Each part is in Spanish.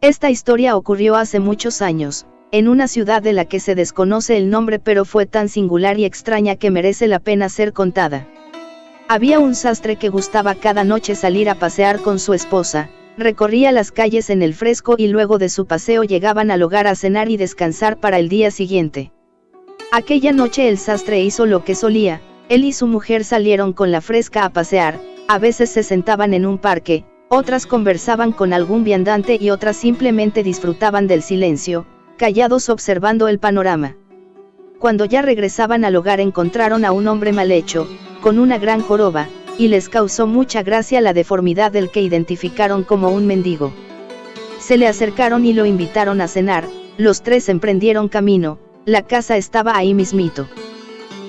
Esta historia ocurrió hace muchos años, en una ciudad de la que se desconoce el nombre, pero fue tan singular y extraña que merece la pena ser contada. Había un sastre que gustaba cada noche salir a pasear con su esposa, recorría las calles en el fresco y luego de su paseo llegaban al hogar a cenar y descansar para el día siguiente. Aquella noche el sastre hizo lo que solía, él y su mujer salieron con la fresca a pasear, a veces se sentaban en un parque, otras conversaban con algún viandante y otras simplemente disfrutaban del silencio, callados observando el panorama. Cuando ya regresaban al hogar encontraron a un hombre mal hecho, con una gran joroba, y les causó mucha gracia la deformidad del que identificaron como un mendigo. Se le acercaron y lo invitaron a cenar, los tres emprendieron camino, la casa estaba ahí mismito.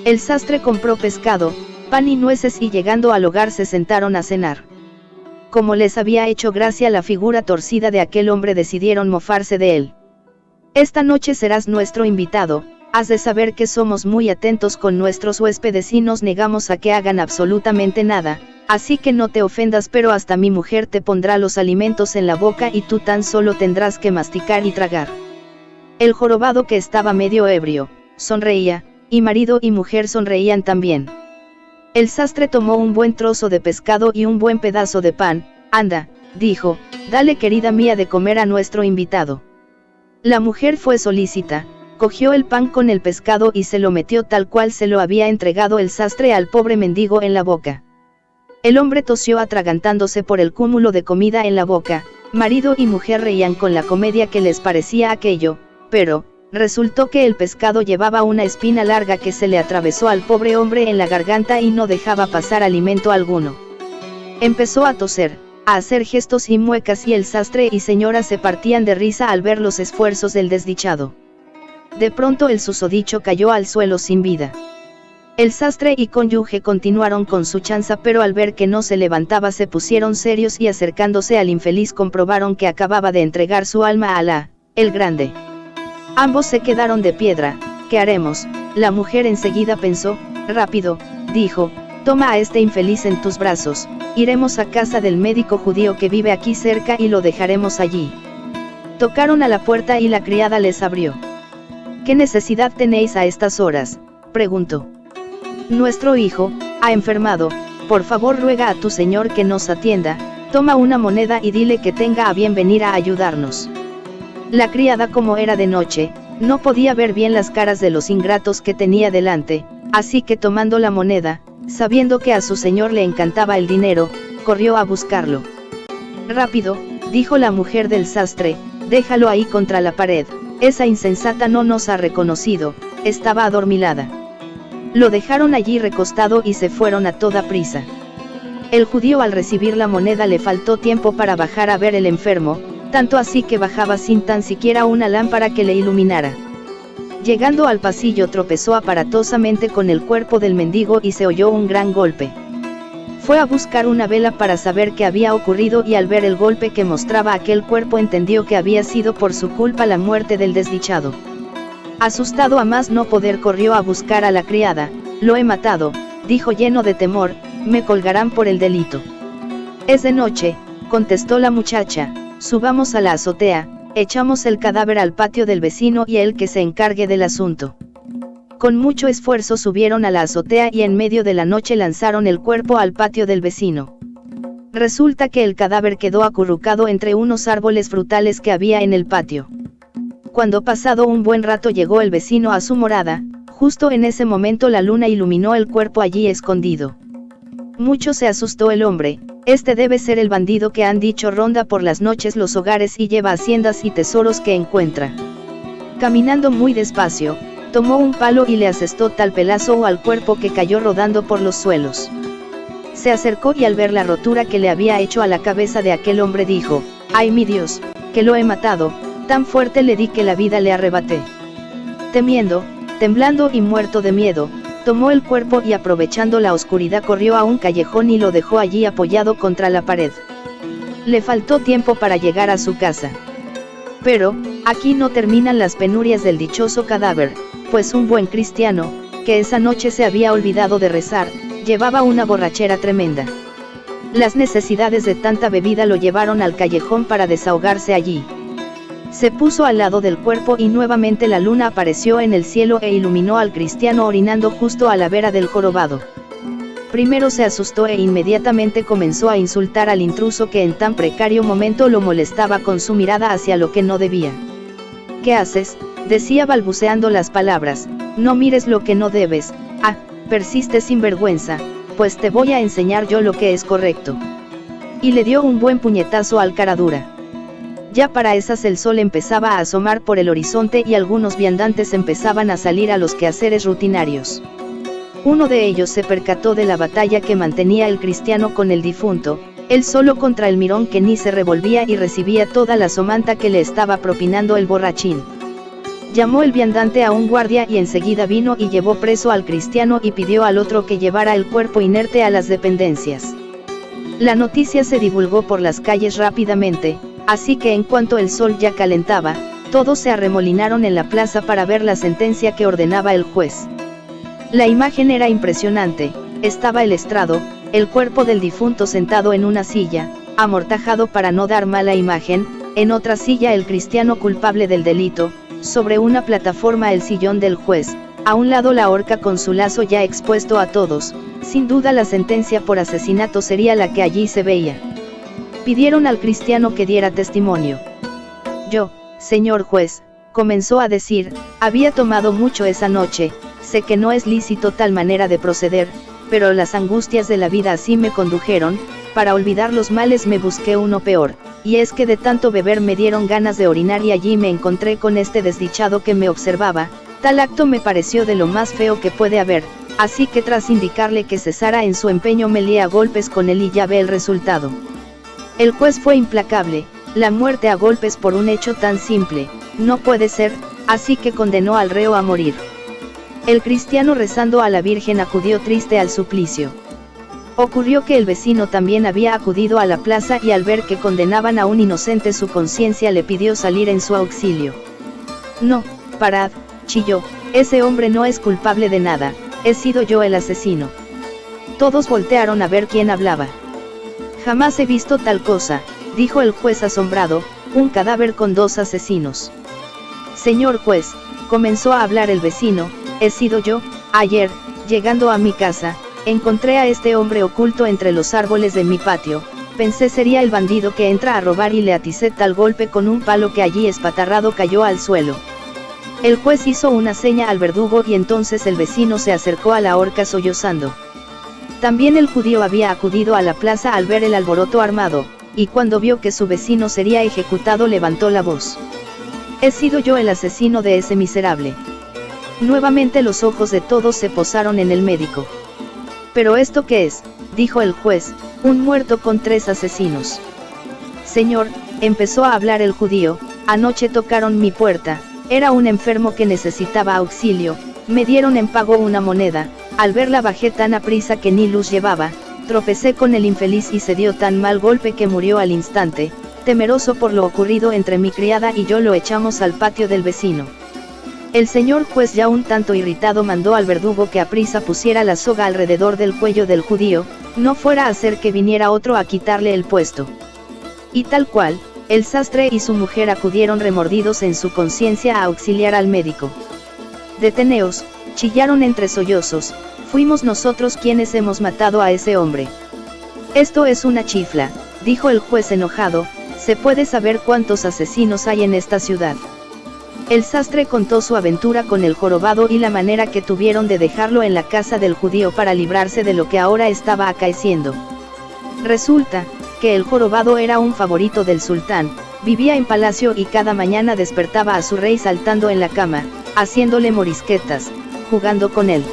El sastre compró pescado, pan y nueces y llegando al hogar se sentaron a cenar. Como les había hecho gracia la figura torcida de aquel hombre decidieron mofarse de él. Esta noche serás nuestro invitado, has de saber que somos muy atentos con nuestros huéspedes y nos negamos a que hagan absolutamente nada, así que no te ofendas, pero hasta mi mujer te pondrá los alimentos en la boca y tú tan solo tendrás que masticar y tragar. El jorobado, que estaba medio ebrio, sonreía, y marido y mujer sonreían también. El sastre tomó un buen trozo de pescado y un buen pedazo de pan. Anda, dijo, dale querida mía de comer a nuestro invitado. La mujer fue solícita, cogió el pan con el pescado y se lo metió tal cual se lo había entregado el sastre al pobre mendigo en la boca. El hombre tosió atragantándose por el cúmulo de comida en la boca. Marido y mujer reían con la comedia que les parecía aquello, pero resultó que el pescado llevaba una espina larga que se le atravesó al pobre hombre en la garganta y no dejaba pasar alimento alguno. Empezó a toser, a hacer gestos y muecas y el sastre y señora se partían de risa al ver los esfuerzos del desdichado. De pronto el susodicho cayó al suelo sin vida. El sastre y cónyuge continuaron con su chanza, pero al ver que no se levantaba se pusieron serios y acercándose al infeliz comprobaron que acababa de entregar su alma a Alá, el grande. Ambos se quedaron de piedra. ¿Qué haremos? La mujer enseguida pensó. Rápido, dijo, toma a este infeliz en tus brazos, iremos a casa del médico judío que vive aquí cerca y lo dejaremos allí. Tocaron a la puerta y la criada les abrió. ¿Qué necesidad tenéis a estas horas?, preguntó. Nuestro hijo ha enfermado, por favor ruega a tu señor que nos atienda, toma una moneda y dile que tenga a bien venir a ayudarnos. La criada, como era de noche, no podía ver bien las caras de los ingratos que tenía delante, así que tomando la moneda, sabiendo que a su señor le encantaba el dinero, corrió a buscarlo. Rápido, dijo la mujer del sastre, déjalo ahí contra la pared, esa insensata no nos ha reconocido, estaba adormilada. Lo dejaron allí recostado y se fueron a toda prisa. El judío al recibir la moneda le faltó tiempo para bajar a ver el enfermo, tanto así que bajaba sin tan siquiera una lámpara que le iluminara. Llegando al pasillo tropezó aparatosamente con el cuerpo del mendigo y se oyó un gran golpe. Fue a buscar una vela para saber qué había ocurrido y al ver el golpe que mostraba aquel cuerpo entendió que había sido por su culpa la muerte del desdichado. Asustado a más no poder corrió a buscar a la criada. Lo he matado, dijo lleno de temor, me colgarán por el delito. Es de noche, contestó la muchacha, subamos a la azotea, echamos el cadáver al patio del vecino y él que se encargue del asunto. Con mucho esfuerzo subieron a la azotea y en medio de la noche lanzaron el cuerpo al patio del vecino. Resulta que el cadáver quedó acurrucado entre unos árboles frutales que había en el patio. Cuando pasado un buen rato llegó el vecino a su morada, justo en ese momento la luna iluminó el cuerpo allí escondido. Mucho se asustó el hombre, este debe ser el bandido que han dicho ronda por las noches los hogares y lleva haciendas y tesoros que encuentra. Caminando muy despacio, tomó un palo y le asestó tal pelazo al cuerpo que cayó rodando por los suelos. Se acercó y al ver la rotura que le había hecho a la cabeza de aquel hombre dijo, ¡ay mi Dios, que lo he matado! Tan fuerte le di que la vida le arrebaté. Temiendo, temblando y muerto de miedo, tomó el cuerpo y aprovechando la oscuridad corrió a un callejón y lo dejó allí apoyado contra la pared. Le faltó tiempo para llegar a su casa. Pero, aquí no terminan las penurias del dichoso cadáver, pues un buen cristiano, que esa noche se había olvidado de rezar, llevaba una borrachera tremenda. Las necesidades de tanta bebida lo llevaron al callejón para desahogarse allí. Se puso al lado del cuerpo y nuevamente la luna apareció en el cielo e iluminó al cristiano orinando justo a la vera del jorobado. Primero se asustó e inmediatamente comenzó a insultar al intruso que en tan precario momento lo molestaba con su mirada hacia lo que no debía. «¿Qué haces?», decía balbuceando las palabras, «no mires lo que no debes, persiste sin vergüenza, pues te voy a enseñar yo lo que es correcto». Y le dio un buen puñetazo al caradura. Ya para esas el sol empezaba a asomar por el horizonte y algunos viandantes empezaban a salir a los quehaceres rutinarios. Uno de ellos se percató de la batalla que mantenía el cristiano con el difunto, él solo contra el mirón que ni se revolvía y recibía toda la somanta que le estaba propinando el borrachín. Llamó el viandante a un guardia y enseguida vino y llevó preso al cristiano y pidió al otro que llevara el cuerpo inerte a las dependencias. La noticia se divulgó por las calles rápidamente, así que en cuanto el sol ya calentaba, todos se arremolinaron en la plaza para ver la sentencia que ordenaba el juez. La imagen era impresionante, estaba el estrado, el cuerpo del difunto sentado en una silla, amortajado para no dar mala imagen, en otra silla el cristiano culpable del delito, sobre una plataforma el sillón del juez, a un lado la horca con su lazo ya expuesto a todos, sin duda la sentencia por asesinato sería la que allí se veía. Pidieron al cristiano que diera testimonio. «Yo, señor juez», comenzó a decir, «había tomado mucho esa noche, sé que no es lícito tal manera de proceder, pero las angustias de la vida así me condujeron, para olvidar los males me busqué uno peor, y es que de tanto beber me dieron ganas de orinar y allí me encontré con este desdichado que me observaba, tal acto me pareció de lo más feo que puede haber, así que tras indicarle que cesara en su empeño me lié a golpes con él y ya ve el resultado». El juez fue implacable, la muerte a golpes por un hecho tan simple, no puede ser, así que condenó al reo a morir. El cristiano rezando a la Virgen acudió triste al suplicio. Ocurrió que el vecino también había acudido a la plaza y al ver que condenaban a un inocente su conciencia le pidió salir en su auxilio. «No, parad», chilló, «ese hombre no es culpable de nada, he sido yo el asesino». Todos voltearon a ver quién hablaba. «Jamás he visto tal cosa», dijo el juez asombrado, «un cadáver con dos asesinos». «Señor juez», comenzó a hablar el vecino, «he sido yo, ayer, llegando a mi casa, encontré a este hombre oculto entre los árboles de mi patio, pensé sería el bandido que entra a robar y le aticé tal golpe con un palo que allí espatarrado cayó al suelo». El juez hizo una seña al verdugo y entonces el vecino se acercó a la horca sollozando. También el judío había acudido a la plaza al ver el alboroto armado, y cuando vio que su vecino sería ejecutado levantó la voz. «He sido yo el asesino de ese miserable». Nuevamente los ojos de todos se posaron en el médico. «¿Pero esto qué es?», dijo el juez, «un muerto con 3 asesinos». «Señor», empezó a hablar el judío, «anoche tocaron mi puerta, era un enfermo que necesitaba auxilio, me dieron en pago una moneda, al verla bajé tan aprisa que ni luz llevaba, tropecé con el infeliz y se dio tan mal golpe que murió al instante, temeroso por lo ocurrido entre mi criada y yo lo echamos al patio del vecino». El señor juez ya un tanto irritado mandó al verdugo que aprisa pusiera la soga alrededor del cuello del judío, no fuera a hacer que viniera otro a quitarle el puesto. Y tal cual, el sastre y su mujer acudieron remordidos en su conciencia a auxiliar al médico. «Deteneos», chillaron entre sollozos, «fuimos nosotros quienes hemos matado a ese hombre». «Esto es una chifla», dijo el juez enojado, «¿se puede saber cuántos asesinos hay en esta ciudad?». El sastre contó su aventura con el jorobado y la manera que tuvieron de dejarlo en la casa del judío para librarse de lo que ahora estaba acaeciendo. Resulta, que el jorobado era un favorito del sultán, vivía en palacio y cada mañana despertaba a su rey saltando en la cama, haciéndole morisquetas, jugando con él.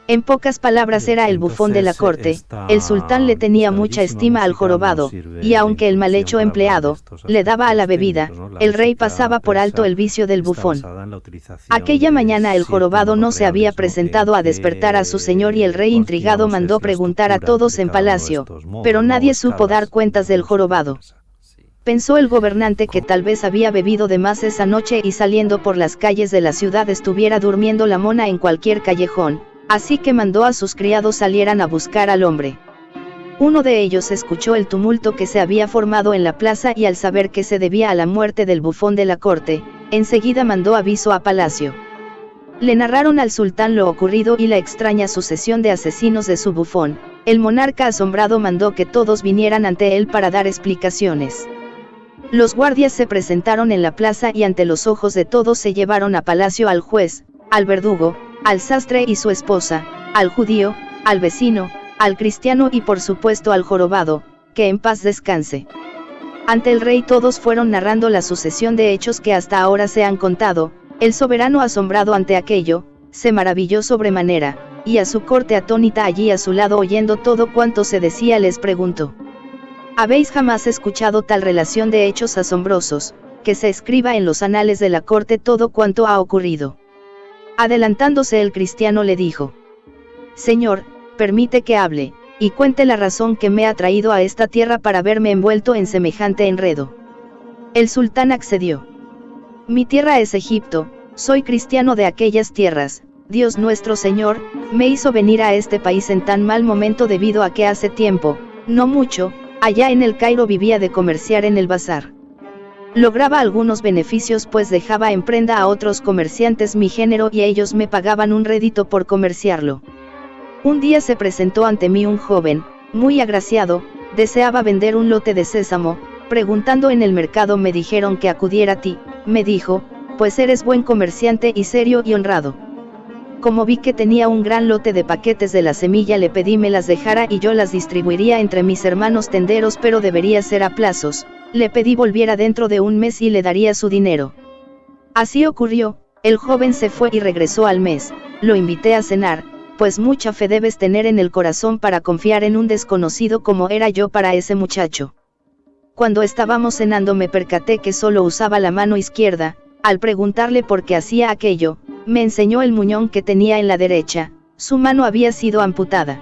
En pocas palabras era el bufón de la corte, el sultán le tenía mucha estima al jorobado, y aunque el mal hecho empleado, le daba a la bebida, el rey pasaba por alto el vicio del bufón. Aquella mañana el jorobado no se había presentado a despertar a su señor y el rey intrigado mandó preguntar a todos en palacio, pero nadie supo dar cuentas del jorobado. Pensó el gobernante que tal vez había bebido de más esa noche y saliendo por las calles de la ciudad estuviera durmiendo la mona en cualquier callejón. Así que mandó a sus criados salieran a buscar al hombre. Uno de ellos escuchó el tumulto que se había formado en la plaza y al saber que se debía a la muerte del bufón de la corte, enseguida mandó aviso a palacio. Le narraron al sultán lo ocurrido y la extraña sucesión de asesinos de su bufón. El monarca asombrado mandó que todos vinieran ante él para dar explicaciones. Los guardias se presentaron en la plaza y ante los ojos de todos se llevaron a palacio al juez, al verdugo, al sastre y su esposa, al judío, al vecino, al cristiano y por supuesto al jorobado, que en paz descanse. Ante el rey todos fueron narrando la sucesión de hechos que hasta ahora se han contado. El soberano asombrado ante aquello, se maravilló sobremanera, y a su corte atónita allí a su lado oyendo todo cuanto se decía les preguntó: ¿Habéis jamás escuchado tal relación de hechos asombrosos, que se escriba en los anales de la corte todo cuanto ha ocurrido? Adelantándose el cristiano le dijo: Señor, permite que hable, y cuente la razón que me ha traído a esta tierra para verme envuelto en semejante enredo. El sultán accedió. Mi tierra es Egipto, soy cristiano de aquellas tierras. Dios nuestro Señor, me hizo venir a este país en tan mal momento debido a que hace tiempo, no mucho, allá en el Cairo vivía de comerciar en el bazar. Lograba algunos beneficios pues dejaba en prenda a otros comerciantes mi género y ellos me pagaban un rédito por comerciarlo. Un día se presentó ante mí un joven, muy agraciado, deseaba vender un lote de sésamo. Preguntando en el mercado me dijeron que acudiera a ti, me dijo, pues eres buen comerciante y serio y honrado. Como vi que tenía un gran lote de paquetes de la semilla le pedí me las dejara y yo las distribuiría entre mis hermanos tenderos pero debería ser a plazos. Le pedí volviera dentro de un mes y le daría su dinero. Así ocurrió, el joven se fue y regresó al mes, lo invité a cenar, pues mucha fe debes tener en el corazón para confiar en un desconocido como era yo para ese muchacho. Cuando estábamos cenando me percaté que solo usaba la mano izquierda. Al preguntarle por qué hacía aquello, me enseñó el muñón que tenía en la derecha, su mano había sido amputada.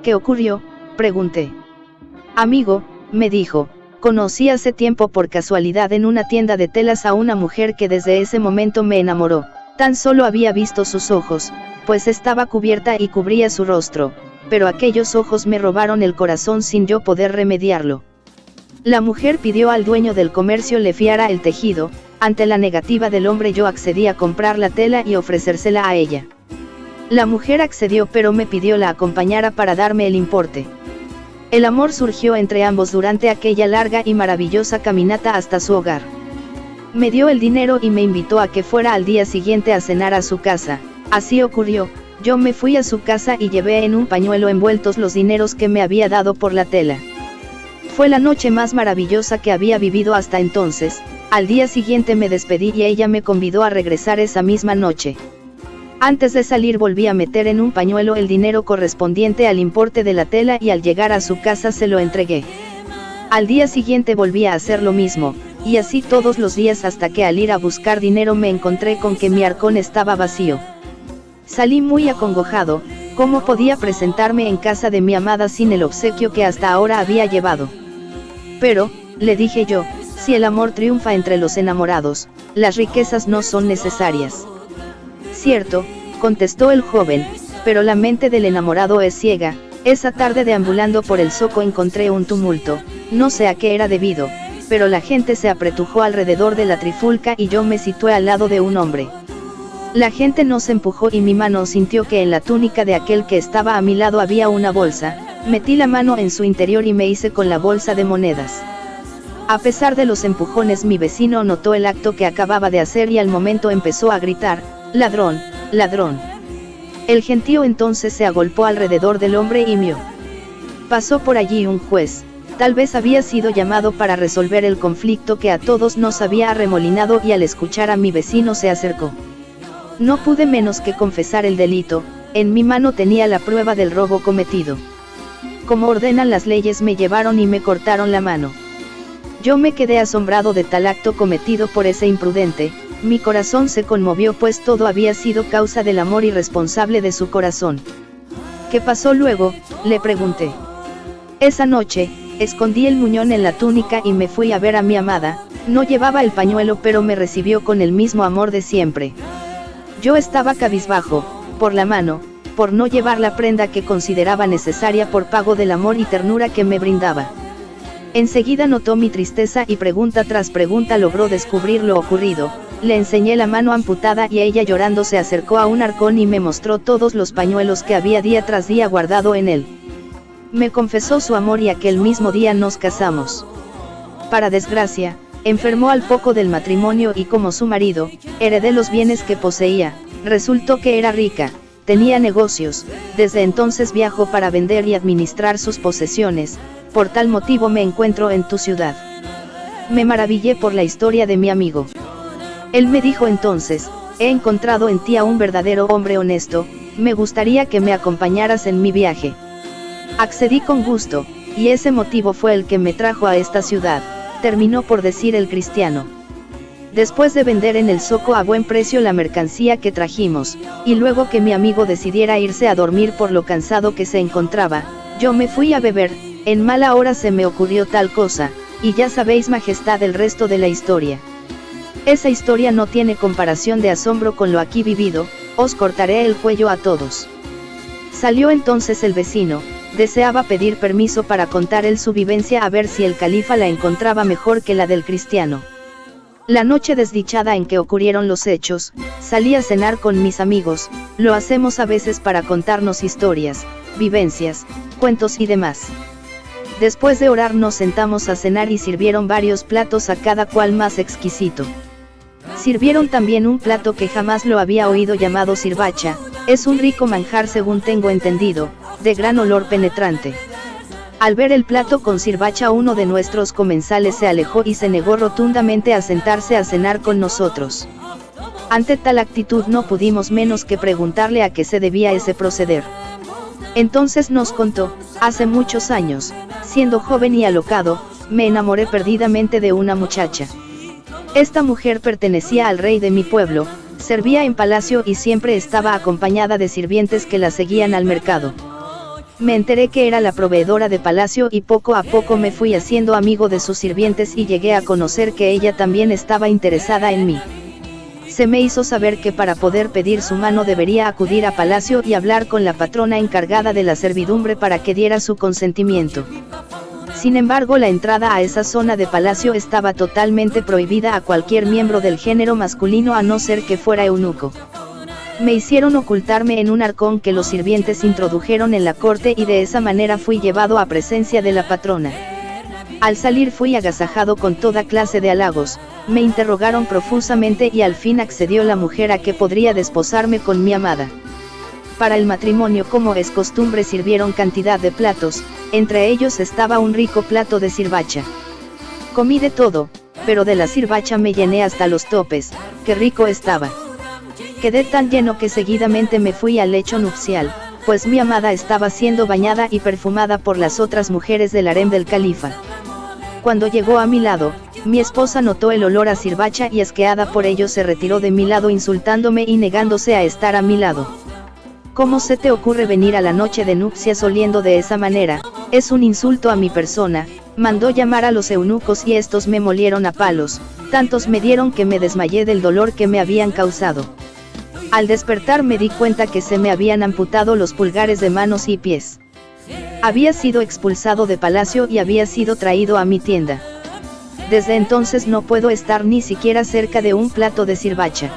¿Qué ocurrió?, pregunté. Amigo, me dijo, conocí hace tiempo por casualidad en una tienda de telas a una mujer que desde ese momento me enamoró, tan solo había visto sus ojos, pues estaba cubierta y cubría su rostro, pero aquellos ojos me robaron el corazón sin yo poder remediarlo. La mujer pidió al dueño del comercio le fiara el tejido. Ante la negativa del hombre yo accedí a comprar la tela y ofrecérsela a ella. La mujer accedió pero me pidió la acompañara para darme el importe. El amor surgió entre ambos durante aquella larga y maravillosa caminata hasta su hogar. Me dio el dinero y me invitó a que fuera al día siguiente a cenar a su casa. Así ocurrió, yo me fui a su casa y llevé en un pañuelo envueltos los dineros que me había dado por la tela. Fue la noche más maravillosa que había vivido hasta entonces. Al día siguiente me despedí y ella me convidó a regresar esa misma noche. Antes de salir volví a meter en un pañuelo el dinero correspondiente al importe de la tela y al llegar a su casa se lo entregué. Al día siguiente volví a hacer lo mismo, y así todos los días hasta que al ir a buscar dinero me encontré con que mi arcón estaba vacío. Salí muy acongojado, ¿cómo podía presentarme en casa de mi amada sin el obsequio que hasta ahora había llevado? Pero, le dije yo, si el amor triunfa entre los enamorados, las riquezas no son necesarias. Cierto, contestó el joven, pero la mente del enamorado es ciega. Esa tarde deambulando por el zoco encontré un tumulto, no sé a qué era debido, pero la gente se apretujó alrededor de la trifulca y yo me situé al lado de un hombre. La gente nos empujó y mi mano sintió que en la túnica de aquel que estaba a mi lado había una bolsa. Metí la mano en su interior y me hice con la bolsa de monedas. A pesar de los empujones mi vecino notó el acto que acababa de hacer y al momento empezó a gritar, ladrón, ladrón. El gentío entonces se agolpó alrededor del hombre y mió. Pasó por allí un juez, tal vez había sido llamado para resolver el conflicto que a todos nos había arremolinado y al escuchar a mi vecino se acercó. No pude menos que confesar el delito, en mi mano tenía la prueba del robo cometido. Como ordenan las leyes me llevaron y me cortaron la mano. Yo me quedé asombrado de tal acto cometido por ese imprudente, mi corazón se conmovió pues todo había sido causa del amor irresponsable de su corazón. ¿Qué pasó luego?, le pregunté. Esa noche, escondí el muñón en la túnica y me fui a ver a mi amada, no llevaba el pañuelo pero me recibió con el mismo amor de siempre. Yo estaba cabizbajo, por la mano, por no llevar la prenda que consideraba necesaria por pago del amor y ternura que me brindaba. Enseguida notó mi tristeza y pregunta tras pregunta logró descubrir lo ocurrido. Le enseñé la mano amputada y ella llorando se acercó a un arcón y me mostró todos los pañuelos que había día tras día guardado en él. Me confesó su amor y aquel mismo día nos casamos. Para desgracia, enfermó al poco del matrimonio y como su marido, heredé los bienes que poseía. Resultó que era rica, tenía negocios, desde entonces viajó para vender y administrar sus posesiones, por tal motivo me encuentro en tu ciudad. Me maravillé por la historia de mi amigo. Él me dijo entonces, he encontrado en ti a un verdadero hombre honesto, me gustaría que me acompañaras en mi viaje. Accedí con gusto, y ese motivo fue el que me trajo a esta ciudad, terminó por decir el cristiano. Después de vender en el zoco a buen precio la mercancía que trajimos, y luego que mi amigo decidiera irse a dormir por lo cansado que se encontraba, yo me fui a beber, en mala hora se me ocurrió tal cosa, y ya sabéis majestad el resto de la historia. Esa historia no tiene comparación de asombro con lo aquí vivido, os cortaré el cuello a todos. Salió entonces el vecino, deseaba pedir permiso para contar él su vivencia a ver si el califa la encontraba mejor que la del cristiano. La noche desdichada en que ocurrieron los hechos, salí a cenar con mis amigos, lo hacemos a veces para contarnos historias, vivencias, cuentos y demás. Después de orar nos sentamos a cenar y sirvieron varios platos a cada cual más exquisito. Sirvieron también un plato que jamás lo había oído llamado sirbacha, es un rico manjar según tengo entendido, de gran olor penetrante. Al ver el plato con sirbacha uno de nuestros comensales se alejó y se negó rotundamente a sentarse a cenar con nosotros. Ante tal actitud no pudimos menos que preguntarle a qué se debía ese proceder. Entonces nos contó, hace muchos años, siendo joven y alocado, me enamoré perdidamente de una muchacha. Esta mujer pertenecía al rey de mi pueblo, servía en palacio y siempre estaba acompañada de sirvientes que la seguían al mercado. Me enteré que era la proveedora de palacio y poco a poco me fui haciendo amigo de sus sirvientes y llegué a conocer que ella también estaba interesada en mí. Se me hizo saber que para poder pedir su mano debería acudir a palacio y hablar con la patrona encargada de la servidumbre para que diera su consentimiento. Sin embargo, la entrada a esa zona de palacio estaba totalmente prohibida a cualquier miembro del género masculino a no ser que fuera eunuco. Me hicieron ocultarme en un arcón que los sirvientes introdujeron en la corte y de esa manera fui llevado a presencia de la patrona. Al salir fui agasajado con toda clase de halagos, me interrogaron profusamente y al fin accedió la mujer a que podría desposarme con mi amada. Para el matrimonio, como es costumbre, sirvieron cantidad de platos, entre ellos estaba un rico plato de sirbacha. Comí de todo, pero de la sirbacha me llené hasta los topes, qué rico estaba. Quedé tan lleno que seguidamente me fui al lecho nupcial, pues mi amada estaba siendo bañada y perfumada por las otras mujeres del harem del califa. Cuando llegó a mi lado, mi esposa notó el olor a sirbacha y asqueada por ello se retiró de mi lado insultándome y negándose a estar a mi lado. ¿Cómo se te ocurre venir a la noche de nupcias oliendo de esa manera? Es un insulto a mi persona. Mandó llamar a los eunucos y estos me molieron a palos, tantos me dieron que me desmayé del dolor que me habían causado. Al despertar me di cuenta que se me habían amputado los pulgares de manos y pies. Había sido expulsado de palacio y había sido traído a mi tienda. Desde entonces no puedo estar ni siquiera cerca de un plato de sirbacha.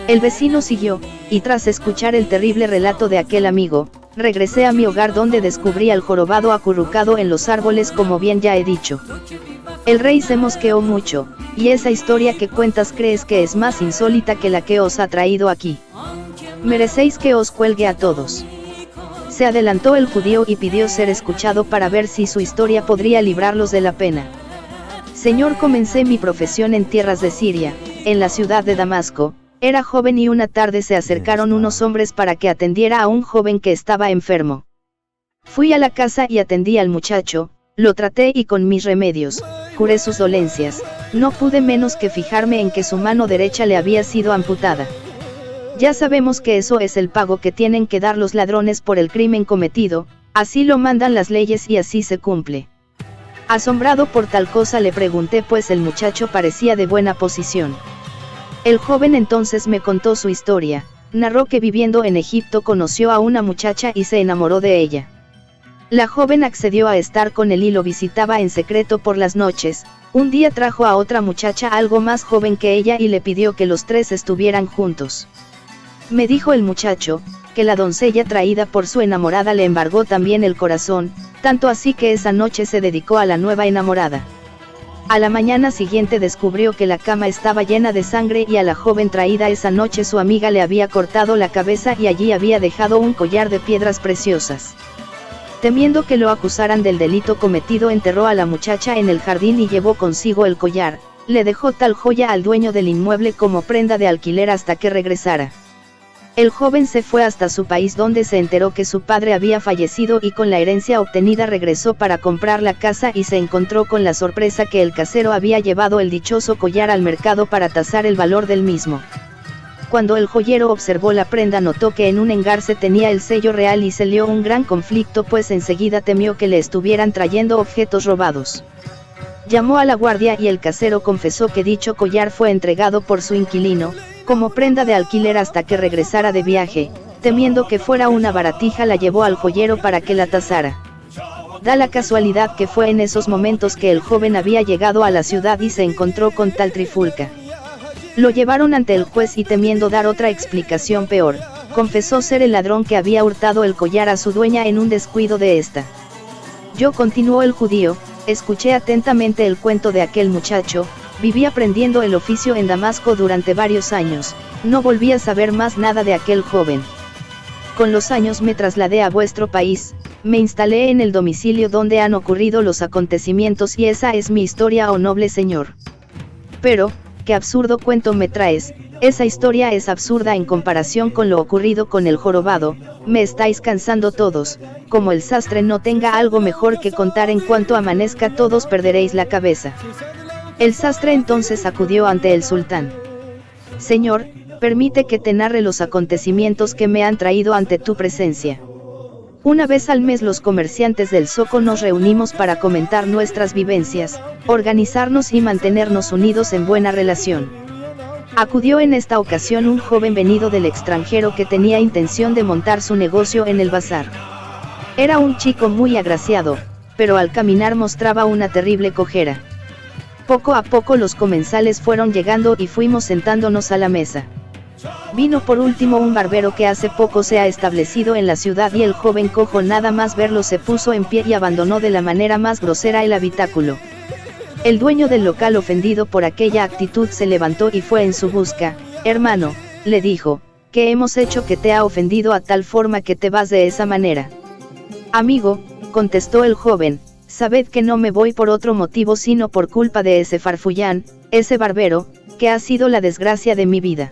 El vecino siguió, y tras escuchar el terrible relato de aquel amigo, regresé a mi hogar donde descubrí al jorobado acurrucado en los árboles como bien ya he dicho. El rey se mosqueó mucho, y esa historia que cuentas crees que es más insólita que la que os ha traído aquí. Merecéis que os cuelgue a todos. Se adelantó el judío y pidió ser escuchado para ver si su historia podría librarlos de la pena. Señor, comencé mi profesión en tierras de Siria, en la ciudad de Damasco. Era joven y una tarde se acercaron unos hombres para que atendiera a un joven que estaba enfermo. Fui a la casa y atendí al muchacho, lo traté y con mis remedios, curé sus dolencias, no pude menos que fijarme en que su mano derecha le había sido amputada. Ya sabemos que eso es el pago que tienen que dar los ladrones por el crimen cometido, así lo mandan las leyes y así se cumple. Asombrado por tal cosa le pregunté, pues el muchacho parecía de buena posición. El joven entonces me contó su historia, narró que viviendo en Egipto conoció a una muchacha y se enamoró de ella. La joven accedió a estar con él y lo visitaba en secreto por las noches. Un día trajo a otra muchacha algo más joven que ella y le pidió que los tres estuvieran juntos. Me dijo el muchacho, que la doncella traída por su enamorada le embargó también el corazón, tanto así que esa noche se dedicó a la nueva enamorada. A la mañana siguiente descubrió que la cama estaba llena de sangre y a la joven traída esa noche su amiga le había cortado la cabeza y allí había dejado un collar de piedras preciosas. Temiendo que lo acusaran del delito cometido, enterró a la muchacha en el jardín y llevó consigo el collar, le dejó tal joya al dueño del inmueble como prenda de alquiler hasta que regresara. El joven se fue hasta su país donde se enteró que su padre había fallecido y con la herencia obtenida regresó para comprar la casa y se encontró con la sorpresa que el casero había llevado el dichoso collar al mercado para tasar el valor del mismo. Cuando el joyero observó la prenda notó que en un engarce tenía el sello real y se lió un gran conflicto, pues enseguida temió que le estuvieran trayendo objetos robados. Llamó a la guardia y el casero confesó que dicho collar fue entregado por su inquilino, como prenda de alquiler hasta que regresara de viaje. Temiendo que fuera una baratija, la llevó al joyero para que la tasara. Da la casualidad que fue en esos momentos que el joven había llegado a la ciudad y se encontró con tal trifulca. Lo llevaron ante el juez y temiendo dar otra explicación peor, confesó ser el ladrón que había hurtado el collar a su dueña en un descuido de esta. Yo, continuó el judío, escuché atentamente el cuento de aquel muchacho, viví aprendiendo el oficio en Damasco durante varios años, no volví a saber más nada de aquel joven. Con los años me trasladé a vuestro país, me instalé en el domicilio donde han ocurrido los acontecimientos y esa es mi historia, oh noble señor. Pero, qué absurdo cuento me traes, esa historia es absurda en comparación con lo ocurrido con el jorobado, me estáis cansando todos, como el sastre no tenga algo mejor que contar en cuanto amanezca todos perderéis la cabeza. El sastre entonces acudió ante el sultán. Señor, permite que te narre los acontecimientos que me han traído ante tu presencia. Una vez al mes los comerciantes del zoco nos reunimos para comentar nuestras vivencias, organizarnos y mantenernos unidos en buena relación. Acudió en esta ocasión un joven venido del extranjero que tenía intención de montar su negocio en el bazar. Era un chico muy agraciado, pero al caminar mostraba una terrible cojera. Poco a poco los comensales fueron llegando y fuimos sentándonos a la mesa. Vino por último un barbero que hace poco se ha establecido en la ciudad y el joven cojo nada más verlo se puso en pie y abandonó de la manera más grosera el habitáculo. El dueño del local, ofendido por aquella actitud, se levantó y fue en su busca. Hermano, le dijo, ¿qué hemos hecho que te ha ofendido a tal forma que te vas de esa manera? Amigo, contestó el joven, sabed que no me voy por otro motivo sino por culpa de ese farfullán, ese barbero, que ha sido la desgracia de mi vida.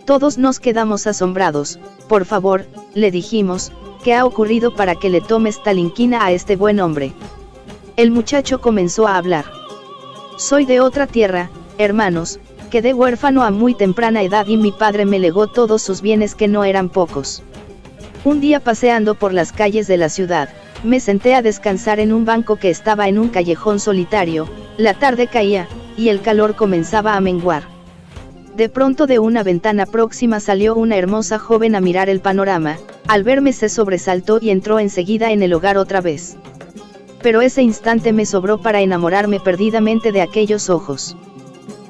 Todos nos quedamos asombrados. Por favor, le dijimos, ¿qué ha ocurrido para que le tomes tal inquina a este buen hombre? El muchacho comenzó a hablar. Soy de otra tierra, hermanos, quedé huérfano a muy temprana edad y mi padre me legó todos sus bienes que no eran pocos. Un día paseando por las calles de la ciudad, me senté a descansar en un banco que estaba en un callejón solitario, la tarde caía, y el calor comenzaba a menguar. De pronto de una ventana próxima salió una hermosa joven a mirar el panorama, al verme se sobresaltó y entró enseguida en el hogar otra vez. Pero ese instante me sobró para enamorarme perdidamente de aquellos ojos.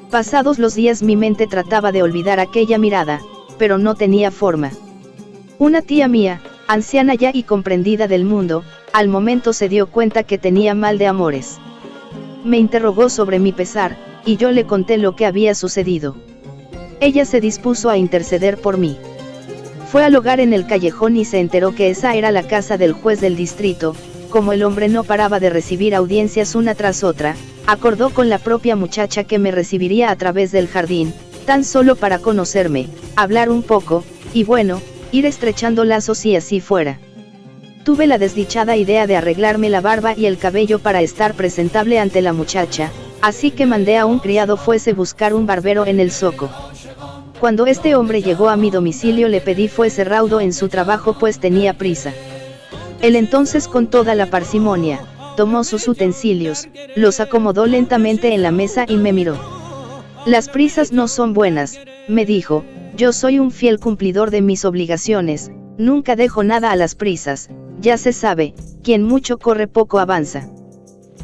Pasados los días mi mente trataba de olvidar aquella mirada, pero no tenía forma. Una tía mía, anciana ya y comprendida del mundo, al momento se dio cuenta que tenía mal de amores. Me interrogó sobre mi pesar, y yo le conté lo que había sucedido. Ella se dispuso a interceder por mí. Fue al hogar en el callejón y se enteró que esa era la casa del juez del distrito. Como el hombre no paraba de recibir audiencias una tras otra, acordó con la propia muchacha que me recibiría a través del jardín, tan solo para conocerme, hablar un poco, y bueno, ir estrechando lazos si así fuera. Tuve la desdichada idea de arreglarme la barba y el cabello para estar presentable ante la muchacha, así que mandé a un criado fuese buscar un barbero en el zoco. Cuando este hombre llegó a mi domicilio le pedí fuese raudo en su trabajo pues tenía prisa. Él entonces con toda la parsimonia, tomó sus utensilios, los acomodó lentamente en la mesa y me miró. Las prisas no son buenas, me dijo, Yo soy un fiel cumplidor de mis obligaciones, nunca dejo nada a las prisas, ya se sabe, quien mucho corre poco avanza.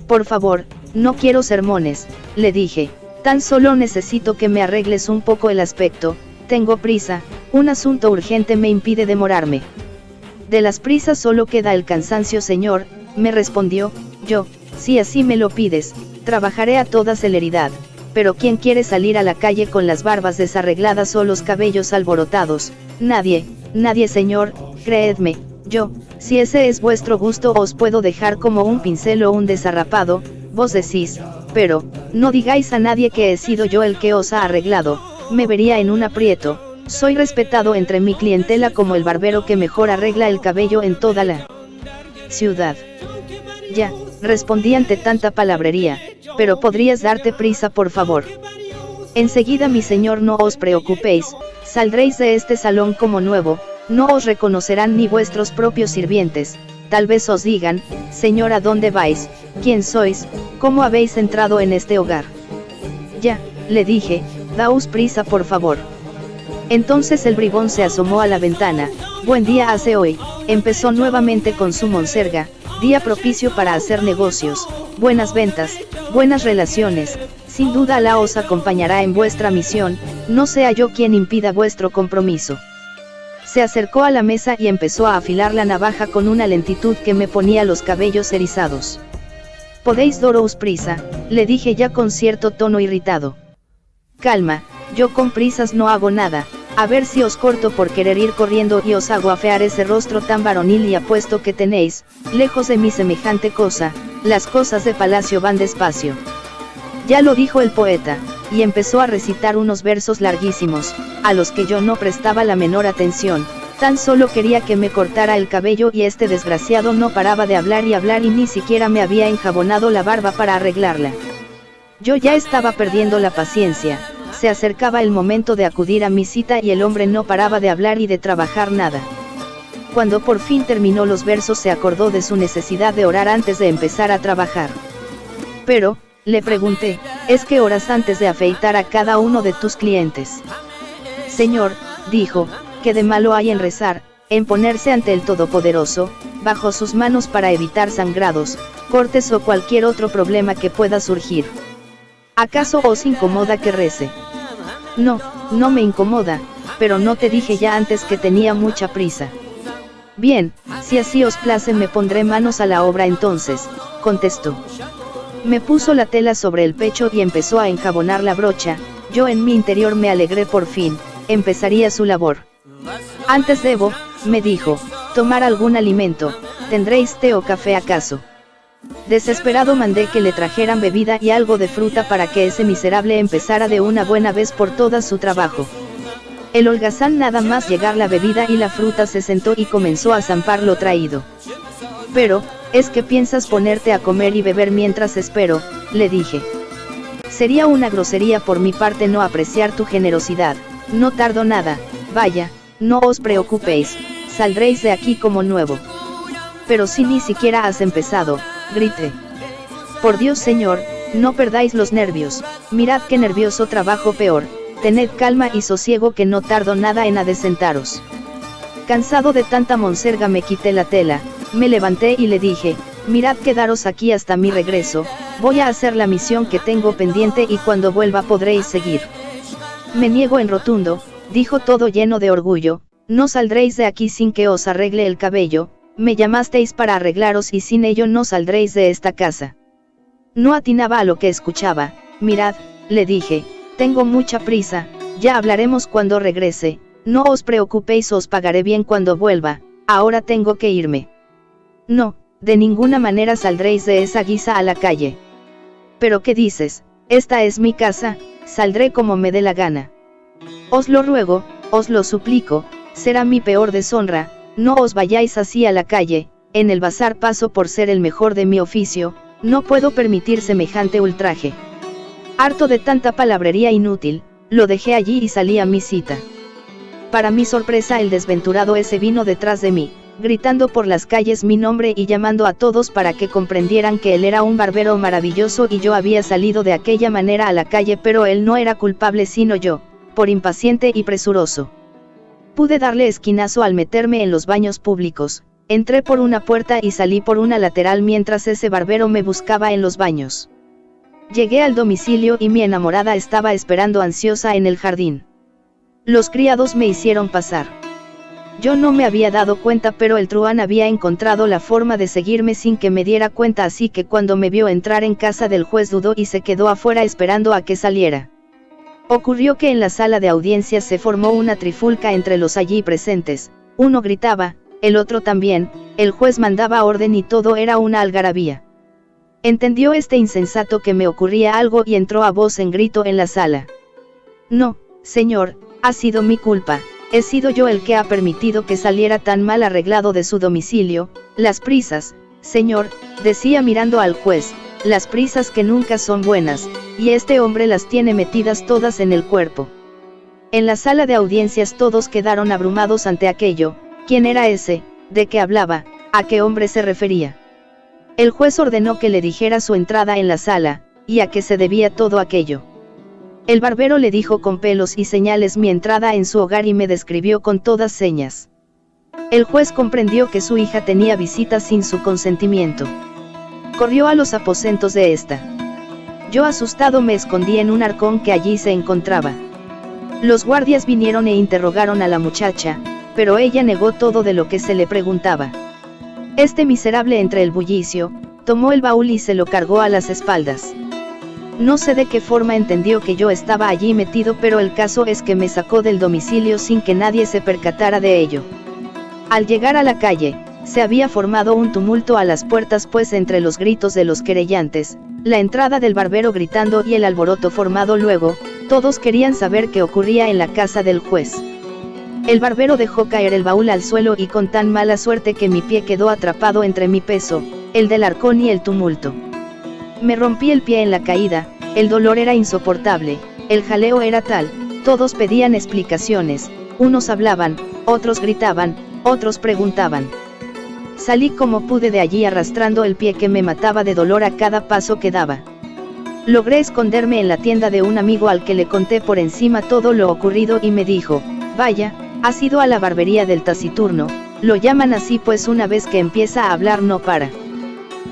Por favor, no quiero sermones, le dije, tan solo necesito que me arregles un poco el aspecto, tengo prisa, un asunto urgente me impide demorarme. De las prisas solo queda el cansancio, señor, me respondió. Yo, si así me lo pides, trabajaré a toda celeridad, pero ¿quién quiere salir a la calle con las barbas desarregladas o los cabellos alborotados? Nadie, nadie, señor, creedme. Yo, si ese es vuestro gusto, os puedo dejar como un pincel o un desarrapado, vos decís, pero, no digáis a nadie que he sido yo el que os ha arreglado, me vería en un aprieto. Soy respetado entre mi clientela como el barbero que mejor arregla el cabello en toda la ciudad. Ya, respondí ante tanta palabrería, pero ¿podrías darte prisa, por favor? Enseguida, mi señor, no os preocupéis, saldréis de este salón como nuevo, no os reconocerán ni vuestros propios sirvientes, tal vez os digan, señora, ¿dónde vais? ¿Quién sois? ¿Cómo habéis entrado en este hogar? Ya, le dije, daos prisa, por favor. Entonces el bribón se asomó a la ventana. Buen día hace hoy, empezó nuevamente con su monserga, día propicio para hacer negocios, buenas ventas, buenas relaciones, sin duda Alá os acompañará en vuestra misión, no sea yo quien impida vuestro compromiso. Se acercó a la mesa y empezó a afilar la navaja con una lentitud que me ponía los cabellos erizados. ¿Podéis daros prisa?, le dije ya con cierto tono irritado. Calma, yo con prisas no hago nada, a ver si os corto por querer ir corriendo y os hago afear ese rostro tan varonil y apuesto que tenéis, lejos de mí semejante cosa, las cosas de palacio van despacio. Ya lo dijo el poeta, y empezó a recitar unos versos larguísimos, a los que yo no prestaba la menor atención, tan solo quería que me cortara el cabello y este desgraciado no paraba de hablar y ni siquiera me había enjabonado la barba para arreglarla. Yo ya estaba perdiendo la paciencia. Se acercaba el momento de acudir a mi cita y el hombre no paraba de hablar y de trabajar nada. Cuando por fin terminó los versos se acordó de su necesidad de orar antes de empezar a trabajar. Pero, le pregunté, ¿es que oras antes de afeitar a cada uno de tus clientes? Señor, dijo, ¿qué de malo hay en rezar, en ponerse ante el Todopoderoso, bajo sus manos para evitar sangrados, cortes o cualquier otro problema que pueda surgir? ¿Acaso os incomoda que rece? No, no me incomoda, pero no te dije ya antes que tenía mucha prisa. Bien, si así os place me pondré manos a la obra entonces, contestó. Me puso la tela sobre el pecho y empezó a enjabonar la brocha, yo en mi interior me alegré por fin, empezaría su labor. Antes debo, me dijo, tomar algún alimento, ¿tendréis té o café acaso? Desesperado mandé que le trajeran bebida y algo de fruta para que ese miserable empezara de una buena vez por todas su trabajo. El holgazán nada más llegar la bebida y la fruta se sentó y comenzó a zampar lo traído. Pero, ¿es que piensas ponerte a comer y beber mientras espero?, le dije. Sería una grosería por mi parte no apreciar tu generosidad, no tardo nada, vaya, no os preocupéis, saldréis de aquí como nuevo. Pero si ni siquiera has empezado, grité. Por Dios, señor, no perdáis los nervios, mirad qué nervioso trabajo peor, tened calma y sosiego que no tardo nada en adesentaros. Cansado de tanta monserga me quité la tela, me levanté y le dije, mirad quedaros aquí hasta mi regreso, voy a hacer la misión que tengo pendiente y cuando vuelva podréis seguir. Me niego en rotundo, dijo todo lleno de orgullo, no saldréis de aquí sin que os arregle el cabello. Me llamasteis para arreglaros y sin ello no saldréis de esta casa. No atinaba a lo que escuchaba. Mirad, le dije, tengo mucha prisa, ya hablaremos cuando regrese, no os preocupéis, os pagaré bien cuando vuelva, ahora tengo que irme. No, de ninguna manera saldréis de esa guisa a la calle. ¿Pero qué dices? Esta es mi casa, saldré como me dé la gana. Os lo ruego, os lo suplico, será mi peor deshonra. No os vayáis así a la calle, en el bazar paso por ser el mejor de mi oficio, no puedo permitir semejante ultraje. Harto de tanta palabrería inútil, lo dejé allí y salí a mi cita. Para mi sorpresa el desventurado ese vino detrás de mí, gritando por las calles mi nombre y llamando a todos para que comprendieran que él era un barbero maravilloso y yo había salido de aquella manera a la calle, pero él no era culpable sino yo, por impaciente y presuroso. Pude darle esquinazo al meterme en los baños públicos, entré por una puerta y salí por una lateral mientras ese barbero me buscaba en los baños. Llegué al domicilio y mi enamorada estaba esperando ansiosa en el jardín. Los criados me hicieron pasar. Yo no me había dado cuenta, pero el truán había encontrado la forma de seguirme sin que me diera cuenta, así que cuando me vio entrar en casa del juez dudó y se quedó afuera esperando a que saliera. Ocurrió que en la sala de audiencias se formó una trifulca entre los allí presentes, uno gritaba, el otro también, el juez mandaba orden y todo era una algarabía. Entendió este insensato que me ocurría algo y entró a voz en grito en la sala. No, señor, ha sido mi culpa. He sido yo el que ha permitido que saliera tan mal arreglado de su domicilio. Las prisas, señor, decía mirando al juez, las prisas que nunca son buenas, y este hombre las tiene metidas todas en el cuerpo. En la sala de audiencias todos quedaron abrumados ante aquello. ¿Quién era ese? ¿De qué hablaba? ¿A qué hombre se refería? El juez ordenó que le dijera su entrada en la sala, y a qué se debía todo aquello. El barbero le dijo con pelos y señales mi entrada en su hogar y me describió con todas señas. El juez comprendió que su hija tenía visitas sin su consentimiento. Corrió a los aposentos de esta. Yo asustado me escondí en un arcón que allí se encontraba. Los guardias vinieron e interrogaron a la muchacha, pero ella negó todo de lo que se le preguntaba. Este miserable, entre el bullicio, tomó el baúl y se lo cargó a las espaldas. No sé de qué forma entendió que yo estaba allí metido, pero el caso es que me sacó del domicilio sin que nadie se percatara de ello. Al llegar a la calle, se había formado un tumulto a las puertas, pues entre los gritos de los querellantes, la entrada del barbero gritando y el alboroto formado luego, todos querían saber qué ocurría en la casa del juez. El barbero dejó caer el baúl al suelo y con tan mala suerte que mi pie quedó atrapado entre mi peso, el del arcón y el tumulto. Me rompí el pie en la caída, el dolor era insoportable, el jaleo era tal, todos pedían explicaciones, unos hablaban, otros gritaban, otros preguntaban. Salí como pude de allí arrastrando el pie que me mataba de dolor a cada paso que daba. Logré esconderme en la tienda de un amigo al que le conté por encima todo lo ocurrido y me dijo, vaya, has ido a la barbería del taciturno, lo llaman así pues una vez que empieza a hablar no para.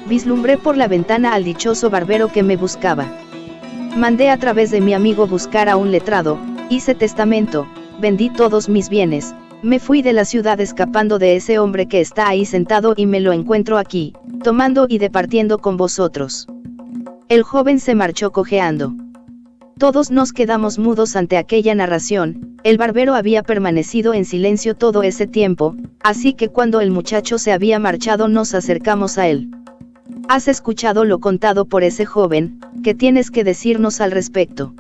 Vislumbré por la ventana al dichoso barbero que me buscaba. Mandé a través de mi amigo buscar a un letrado, hice testamento, vendí todos mis bienes, me fui de la ciudad escapando de ese hombre que está ahí sentado y me lo encuentro aquí, tomando y departiendo con vosotros. El joven se marchó cojeando. Todos nos quedamos mudos ante aquella narración. El barbero había permanecido en silencio todo ese tiempo, así que cuando el muchacho se había marchado nos acercamos a él. ¿Has escuchado lo contado por ese joven? ¿Qué tienes que decirnos al respecto?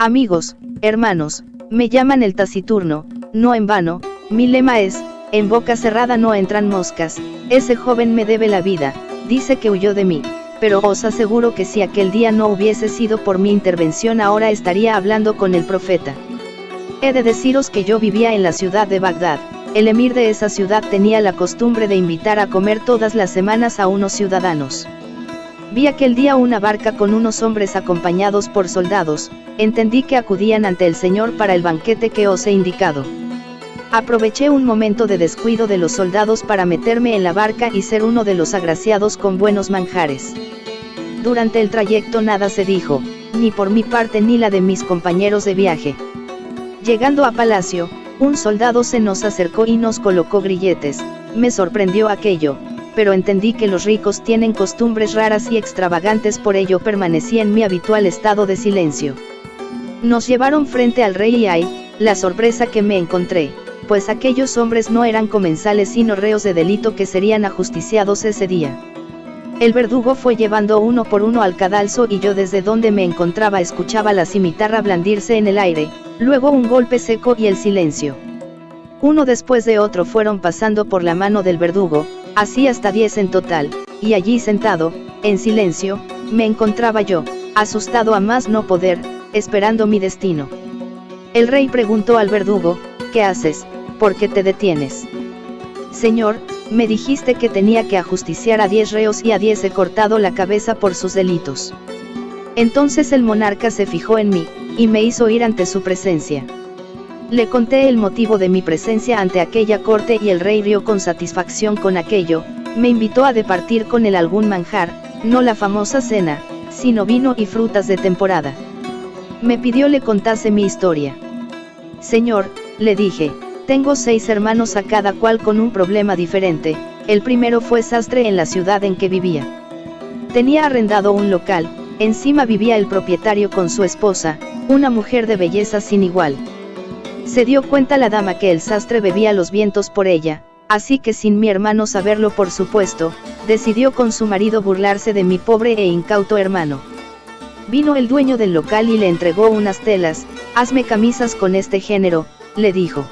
Amigos, hermanos, me llaman el taciturno, no en vano, mi lema es, en boca cerrada no entran moscas. Ese joven me debe la vida, dice que huyó de mí, pero os aseguro que si aquel día no hubiese sido por mi intervención ahora estaría hablando con el profeta. He de deciros que yo vivía en la ciudad de Bagdad. El emir de esa ciudad tenía la costumbre de invitar a comer todas las semanas a unos ciudadanos. Vi aquel día una barca con unos hombres acompañados por soldados, entendí que acudían ante el Señor para el banquete que os he indicado. Aproveché un momento de descuido de los soldados para meterme en la barca y ser uno de los agraciados con buenos manjares. Durante el trayecto nada se dijo, ni por mi parte ni la de mis compañeros de viaje. Llegando a palacio, un soldado se nos acercó y nos colocó grilletes. Me sorprendió aquello, pero entendí que los ricos tienen costumbres raras y extravagantes, por ello permanecí en mi habitual estado de silencio. Nos llevaron frente al rey y ay, la sorpresa que me encontré, pues aquellos hombres no eran comensales sino reos de delito que serían ajusticiados ese día. El verdugo fue llevando uno por uno al cadalso y yo desde donde me encontraba escuchaba la cimitarra blandirse en el aire, luego un golpe seco y el silencio. Uno después de otro fueron pasando por la mano del verdugo, así hasta 10 en total, y allí sentado, en silencio, me encontraba yo, asustado a más no poder, esperando mi destino. El rey preguntó al verdugo, ¿qué haces? ¿Por qué te detienes? Señor, me dijiste que tenía que ajusticiar a 10 reos y a 10 he cortado la cabeza por sus delitos. Entonces el monarca se fijó en mí, y me hizo ir ante su presencia. Le conté el motivo de mi presencia ante aquella corte y el rey rió con satisfacción con aquello, me invitó a departir con él algún manjar, no la famosa cena, sino vino y frutas de temporada. Me pidió le contase mi historia. Señor, le dije, tengo 6 hermanos a cada cual con un problema diferente, el primero fue sastre en la ciudad en que vivía. Tenía arrendado un local, encima vivía el propietario con su esposa, una mujer de belleza sin igual. Se dio cuenta la dama que el sastre bebía los vientos por ella, así que sin mi hermano saberlo por supuesto, decidió con su marido burlarse de mi pobre e incauto hermano. Vino el dueño del local y le entregó unas telas, hazme camisas con este género, le dijo.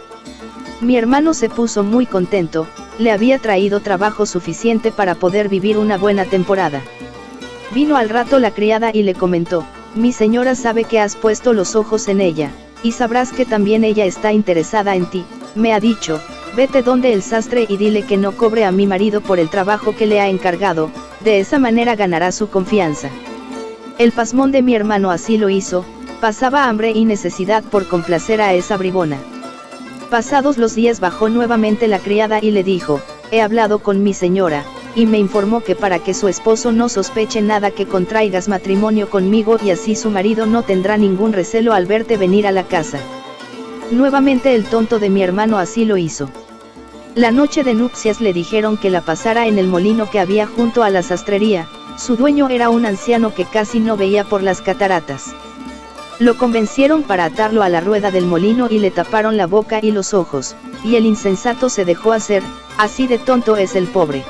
Mi hermano se puso muy contento, le había traído trabajo suficiente para poder vivir una buena temporada. Vino al rato la criada y le comentó, mi señora sabe que has puesto los ojos en ella, y sabrás que también ella está interesada en ti, me ha dicho, vete donde el sastre y dile que no cobre a mi marido por el trabajo que le ha encargado, de esa manera ganará su confianza. El pasmón de mi hermano así lo hizo, pasaba hambre y necesidad por complacer a esa bribona. Pasados los días bajó nuevamente la criada y le dijo, he hablado con mi señora, y me informó que para que su esposo no sospeche nada que contraigas matrimonio conmigo y así su marido no tendrá ningún recelo al verte venir a la casa. Nuevamente el tonto de mi hermano así lo hizo. La noche de nupcias le dijeron que la pasara en el molino que había junto a la sastrería, su dueño era un anciano que casi no veía por las cataratas. Lo convencieron para atarlo a la rueda del molino y le taparon la boca y los ojos, y el insensato se dejó hacer, así de tonto es el pobre.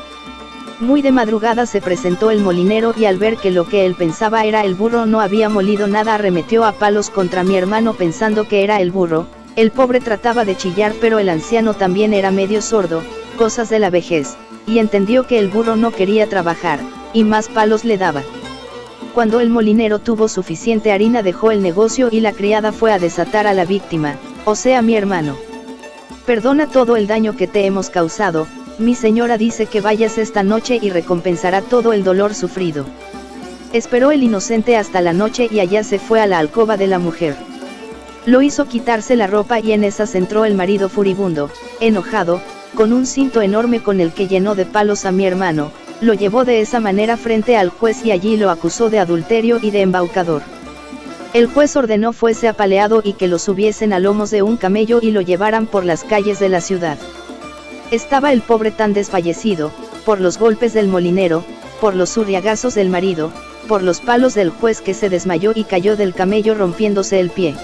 Muy de madrugada se presentó el molinero y al ver que lo que él pensaba era el burro no había molido nada arremetió a palos contra mi hermano pensando que era el burro, el pobre trataba de chillar pero el anciano también era medio sordo, cosas de la vejez, y entendió que el burro no quería trabajar, y más palos le daba. Cuando el molinero tuvo suficiente harina dejó el negocio y la criada fue a desatar a la víctima, o sea mi hermano. Perdona todo el daño que te hemos causado, mi señora dice que vayas esta noche y recompensará todo el dolor sufrido. Esperó el inocente hasta la noche y allá se fue a la alcoba de la mujer. Lo hizo quitarse la ropa y en esas entró el marido furibundo, enojado, con un cinto enorme con el que llenó de palos a mi hermano, lo llevó de esa manera frente al juez y allí lo acusó de adulterio y de embaucador. El juez ordenó fuese apaleado y que lo subiesen a lomos de un camello y lo llevaran por las calles de la ciudad. Estaba el pobre tan desfallecido, por los golpes del molinero, por los zurriagazos del marido, por los palos del juez que se desmayó y cayó del camello rompiéndose el pie.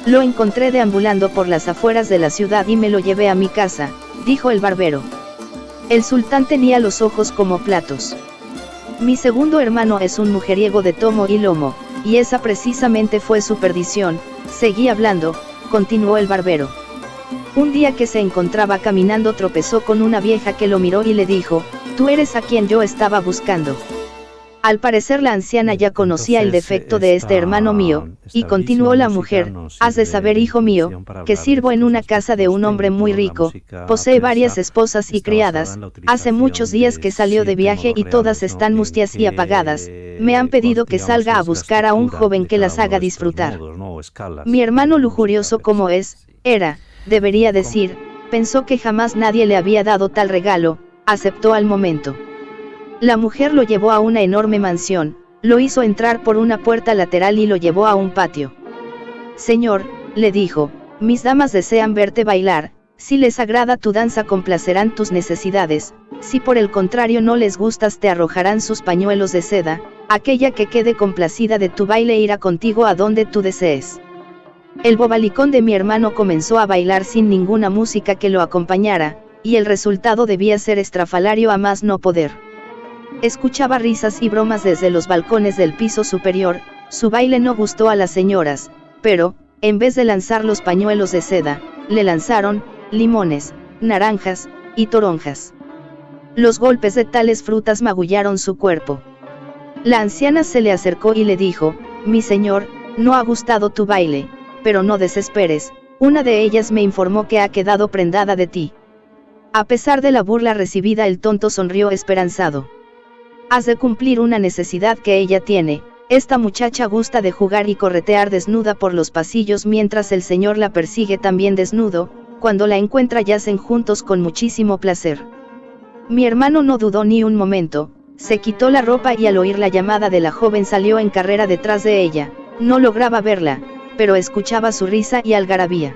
Lo encontré deambulando por las afueras de la ciudad y me lo llevé a mi casa, dijo el barbero. El sultán tenía los ojos como platos. Mi segundo hermano es un mujeriego de tomo y lomo, y esa precisamente fue su perdición, seguí hablando, continuó el barbero. Un día que se encontraba caminando tropezó con una vieja que lo miró y le dijo, tú eres a quien yo estaba buscando. Al parecer la anciana ya conocía el defecto de este hermano mío, y continuó la mujer, has de saber hijo mío, que sirvo en una casa de un hombre muy rico, posee varias esposas y criadas, hace muchos días que salió de viaje y todas están mustias y apagadas, me han pedido que salga a buscar a un joven que las haga disfrutar. Mi hermano lujurioso como debería decir, pensó que jamás nadie le había dado tal regalo, aceptó al momento. La mujer lo llevó a una enorme mansión, lo hizo entrar por una puerta lateral y lo llevó a un patio. Señor, le dijo, mis damas desean verte bailar, si les agrada tu danza complacerán tus necesidades, si por el contrario no les gustas te arrojarán sus pañuelos de seda, aquella que quede complacida de tu baile irá contigo a donde tú desees. El bobalicón de mi hermano comenzó a bailar sin ninguna música que lo acompañara, y el resultado debía ser estrafalario a más no poder. Escuchaba risas y bromas desde los balcones del piso superior, su baile no gustó a las señoras, pero, en vez de lanzar los pañuelos de seda, le lanzaron limones, naranjas y toronjas. Los golpes de tales frutas magullaron su cuerpo. La anciana se le acercó y le dijo, mi señor, no ha gustado tu baile, pero no desesperes, una de ellas me informó que ha quedado prendada de ti. A pesar de la burla recibida el tonto sonrió esperanzado. Has de cumplir una necesidad que ella tiene, Esta muchacha gusta de jugar y corretear desnuda por los pasillos mientras el señor la persigue también desnudo, cuando la encuentra yacen juntos con muchísimo placer. Mi hermano no dudó ni un momento, se quitó la ropa y al oír la llamada de la joven salió en carrera detrás de ella, no lograba verla, pero escuchaba su risa y algarabía.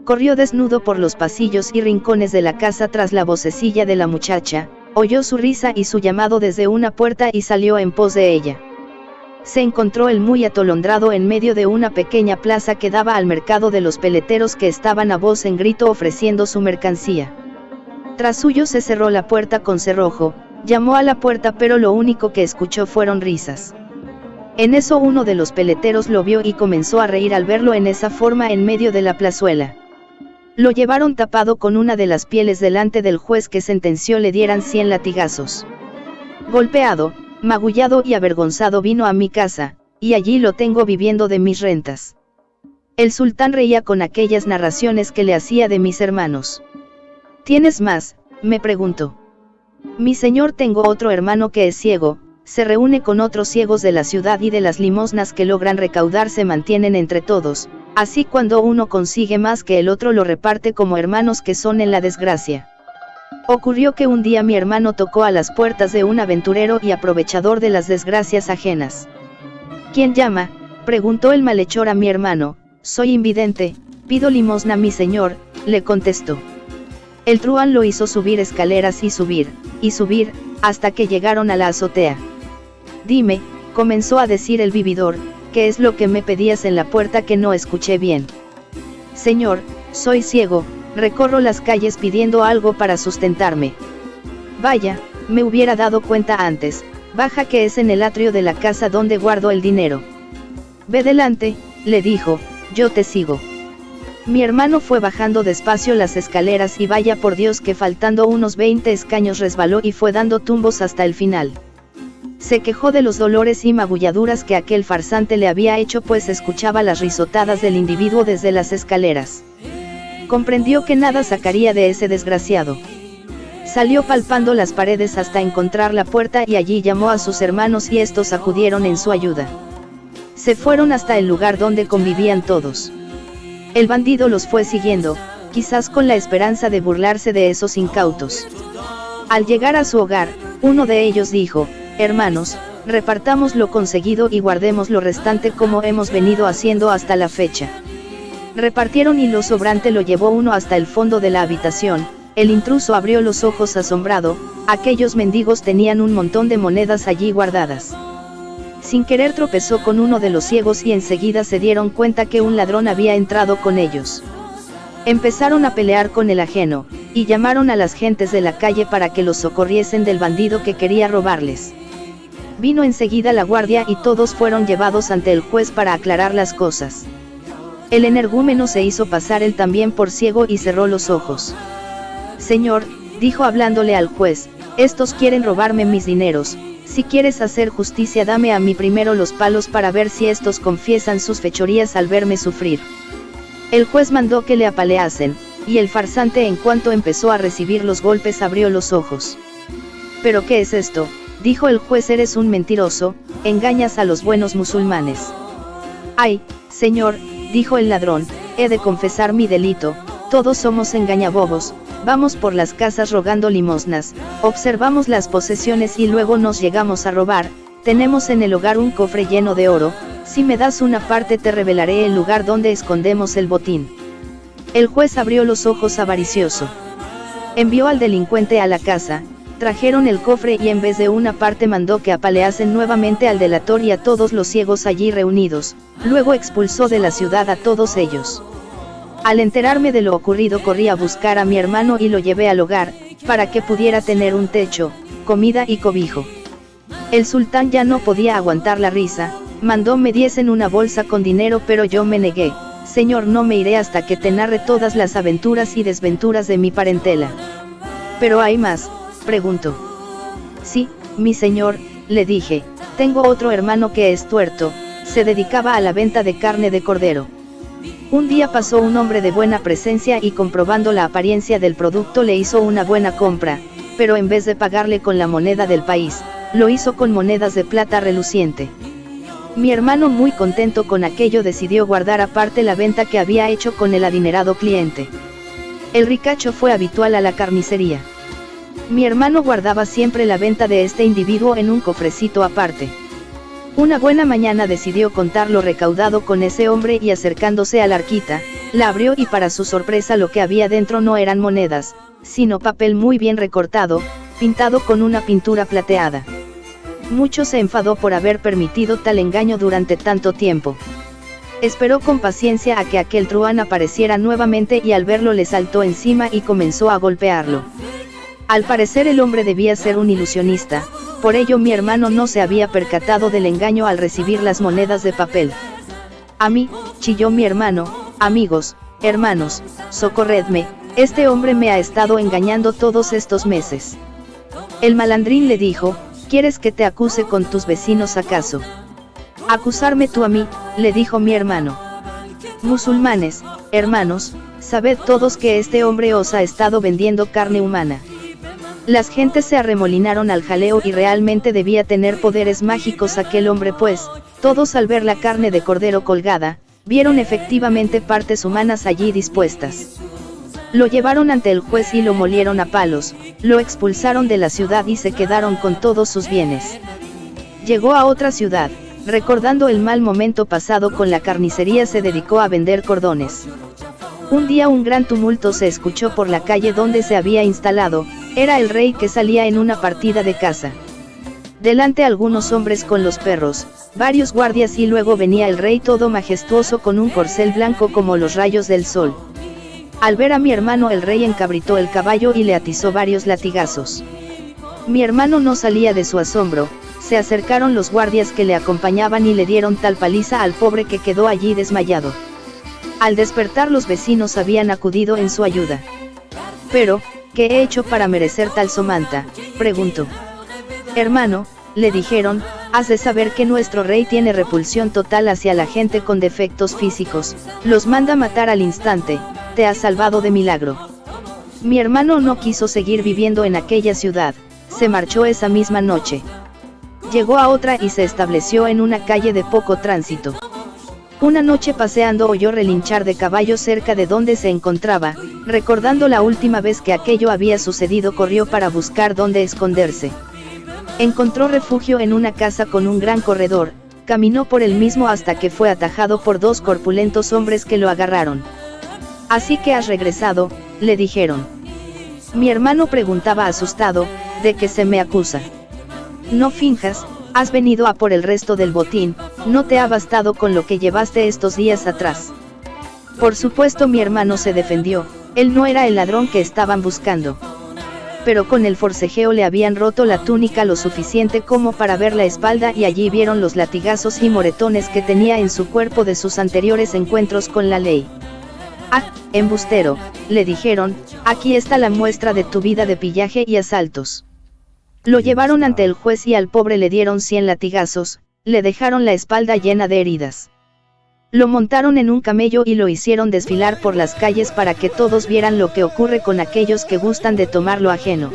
Corrió desnudo por los pasillos y rincones de la casa tras la vocecilla de la muchacha, oyó su risa y su llamado desde una puerta y salió en pos de ella. Se encontró él muy atolondrado en medio de una pequeña plaza que daba al mercado de los peleteros que estaban a voz en grito ofreciendo su mercancía. Tras suyo se cerró la puerta con cerrojo, llamó a la puerta pero lo único que escuchó fueron risas. En eso uno de los peleteros lo vio y comenzó a reír al verlo en esa forma en medio de la plazuela. Lo llevaron tapado con una de las pieles delante del juez que sentenció le dieran 100 latigazos. Golpeado, magullado y avergonzado vino a mi casa, y allí lo tengo viviendo de mis rentas. El sultán reía con aquellas narraciones que le hacía de mis hermanos. ¿Tienes más?, me preguntó. Mi señor, tengo otro hermano que es ciego, se reúne con otros ciegos de la ciudad y de las limosnas que logran recaudar se mantienen entre todos, así cuando uno consigue más que el otro lo reparte como hermanos que son en la desgracia. Ocurrió que un día mi hermano tocó a las puertas de un aventurero y aprovechador de las desgracias ajenas. ¿Quién llama?, preguntó el malhechor a mi hermano. Soy invidente, pido limosna mi señor, le contestó. El truán lo hizo subir escaleras y subir, hasta que llegaron a la azotea. Dime, comenzó a decir el vividor, ¿qué es lo que me pedías en la puerta que no escuché bien? Señor, soy ciego, recorro las calles pidiendo algo para sustentarme. Vaya, me hubiera dado cuenta antes, baja que es en el atrio de la casa donde guardo el dinero. Ve delante, le dijo, yo te sigo. Mi hermano fue bajando despacio las escaleras y vaya por Dios que faltando unos 20 escaños resbaló y fue dando tumbos hasta el final. Se quejó de los dolores y magulladuras que aquel farsante le había hecho pues escuchaba las risotadas del individuo desde las escaleras. Comprendió que nada sacaría de ese desgraciado. Salió palpando las paredes hasta encontrar la puerta y allí llamó a sus hermanos y estos acudieron en su ayuda. Se fueron hasta el lugar donde convivían todos. El bandido los fue siguiendo, quizás con la esperanza de burlarse de esos incautos. Al llegar a su hogar, uno de ellos dijo, hermanos, repartamos lo conseguido y guardemos lo restante como hemos venido haciendo hasta la fecha. Repartieron y lo sobrante lo llevó uno hasta el fondo de la habitación. El intruso abrió los ojos asombrado, aquellos mendigos tenían un montón de monedas allí guardadas. Sin querer tropezó con uno de los ciegos y enseguida se dieron cuenta que un ladrón había entrado con ellos. Empezaron a pelear con el ajeno, y llamaron a las gentes de la calle para que los socorriesen del bandido que quería robarles. Vino enseguida la guardia y todos fueron llevados ante el juez para aclarar las cosas. El energúmeno se hizo pasar él también por ciego y cerró los ojos. Señor, dijo hablándole al juez, estos quieren robarme mis dineros. Si quieres hacer justicia dame a mí primero los palos para ver si estos confiesan sus fechorías al verme sufrir. El juez mandó que le apaleasen, y el farsante en cuanto empezó a recibir los golpes abrió los ojos. ¿Pero qué es esto?, dijo el juez, eres un mentiroso, engañas a los buenos musulmanes. Ay, señor, dijo el ladrón, he de confesar mi delito, todos somos engañabobos. Vamos por las casas rogando limosnas, observamos las posesiones y luego nos llegamos a robar. Tenemos en el hogar un cofre lleno de oro, si me das una parte te revelaré el lugar donde escondemos el botín. El juez abrió los ojos avaricioso. Envió al delincuente a la casa, trajeron el cofre y en vez de una parte mandó que apaleasen nuevamente al delator y a todos los ciegos allí reunidos, luego expulsó de la ciudad a todos ellos. Al enterarme de lo ocurrido corrí a buscar a mi hermano y lo llevé al hogar, para que pudiera tener un techo, comida y cobijo. El sultán ya no podía aguantar la risa, mandó me diesen una bolsa con dinero pero yo me negué, señor no me iré hasta que te narre todas las aventuras y desventuras de mi parentela. ¿Pero hay más?, preguntó. Sí, mi señor, le dije, tengo otro hermano que es tuerto, se dedicaba a la venta de carne de cordero. Un día pasó un hombre de buena presencia y comprobando la apariencia del producto le hizo una buena compra, pero en vez de pagarle con la moneda del país, lo hizo con monedas de plata reluciente. Mi hermano, muy contento con aquello, decidió guardar aparte la venta que había hecho con el adinerado cliente. El ricacho fue habitual a la carnicería. Mi hermano guardaba siempre la venta de este individuo en un cofrecito aparte. Una buena mañana decidió contar lo recaudado con ese hombre y, acercándose a la arquita, la abrió y, para su sorpresa, lo que había dentro no eran monedas, sino papel muy bien recortado, pintado con una pintura plateada. Mucho se enfadó por haber permitido tal engaño durante tanto tiempo. Esperó con paciencia a que aquel truán apareciera nuevamente y al verlo le saltó encima y comenzó a golpearlo. Al parecer el hombre debía ser un ilusionista, por ello mi hermano no se había percatado del engaño al recibir las monedas de papel. A mí, chilló mi hermano, amigos, hermanos, socorredme, este hombre me ha estado engañando todos estos meses. El malandrín le dijo, ¿quieres que te acuse con tus vecinos acaso? Acusarme tú a mí, le dijo mi hermano. Musulmanes, hermanos, sabed todos que este hombre os ha estado vendiendo carne humana. Las gentes se arremolinaron al jaleo y realmente debía tener poderes mágicos aquel hombre, pues, todos al ver la carne de cordero colgada, vieron efectivamente partes humanas allí dispuestas. Lo llevaron ante el juez y lo molieron a palos, lo expulsaron de la ciudad y se quedaron con todos sus bienes. Llegó a otra ciudad, recordando el mal momento pasado con la carnicería, se dedicó a vender cordones. Un día un gran tumulto se escuchó por la calle donde se había instalado, era el rey que salía en una partida de caza. Delante algunos hombres con los perros, varios guardias y luego venía el rey todo majestuoso con un corcel blanco como los rayos del sol. Al ver a mi hermano el rey encabritó el caballo y le atizó varios latigazos. Mi hermano no salía de su asombro, se acercaron los guardias que le acompañaban y le dieron tal paliza al pobre que quedó allí desmayado. Al despertar los vecinos habían acudido en su ayuda. Pero, ¿qué he hecho para merecer tal somanta?, preguntó. Hermano, le dijeron, has de saber que nuestro rey tiene repulsión total hacia la gente con defectos físicos, los manda matar al instante, te has salvado de milagro. Mi hermano no quiso seguir viviendo en aquella ciudad, se marchó esa misma noche. Llegó a otra y se estableció en una calle de poco tránsito. Una noche paseando oyó relinchar de caballos cerca de donde se encontraba, recordando la última vez que aquello había sucedido corrió para buscar dónde esconderse. Encontró refugio en una casa con un gran corredor, caminó por el mismo hasta que fue atajado por dos corpulentos hombres que lo agarraron. Así que has regresado, le dijeron. Mi hermano preguntaba asustado, ¿de qué se me acusa? No finjas, has venido a por el resto del botín, no te ha bastado con lo que llevaste estos días atrás. Por supuesto mi hermano se defendió, él no era el ladrón que estaban buscando. Pero con el forcejeo le habían roto la túnica lo suficiente como para ver la espalda y allí vieron los latigazos y moretones que tenía en su cuerpo de sus anteriores encuentros con la ley. Ah, embustero, le dijeron, aquí está la muestra de tu vida de pillaje y asaltos. Lo llevaron ante el juez y al pobre le dieron 100 latigazos, le dejaron la espalda llena de heridas. Lo montaron en un camello y lo hicieron desfilar por las calles para que todos vieran lo que ocurre con aquellos que gustan de tomar lo ajeno.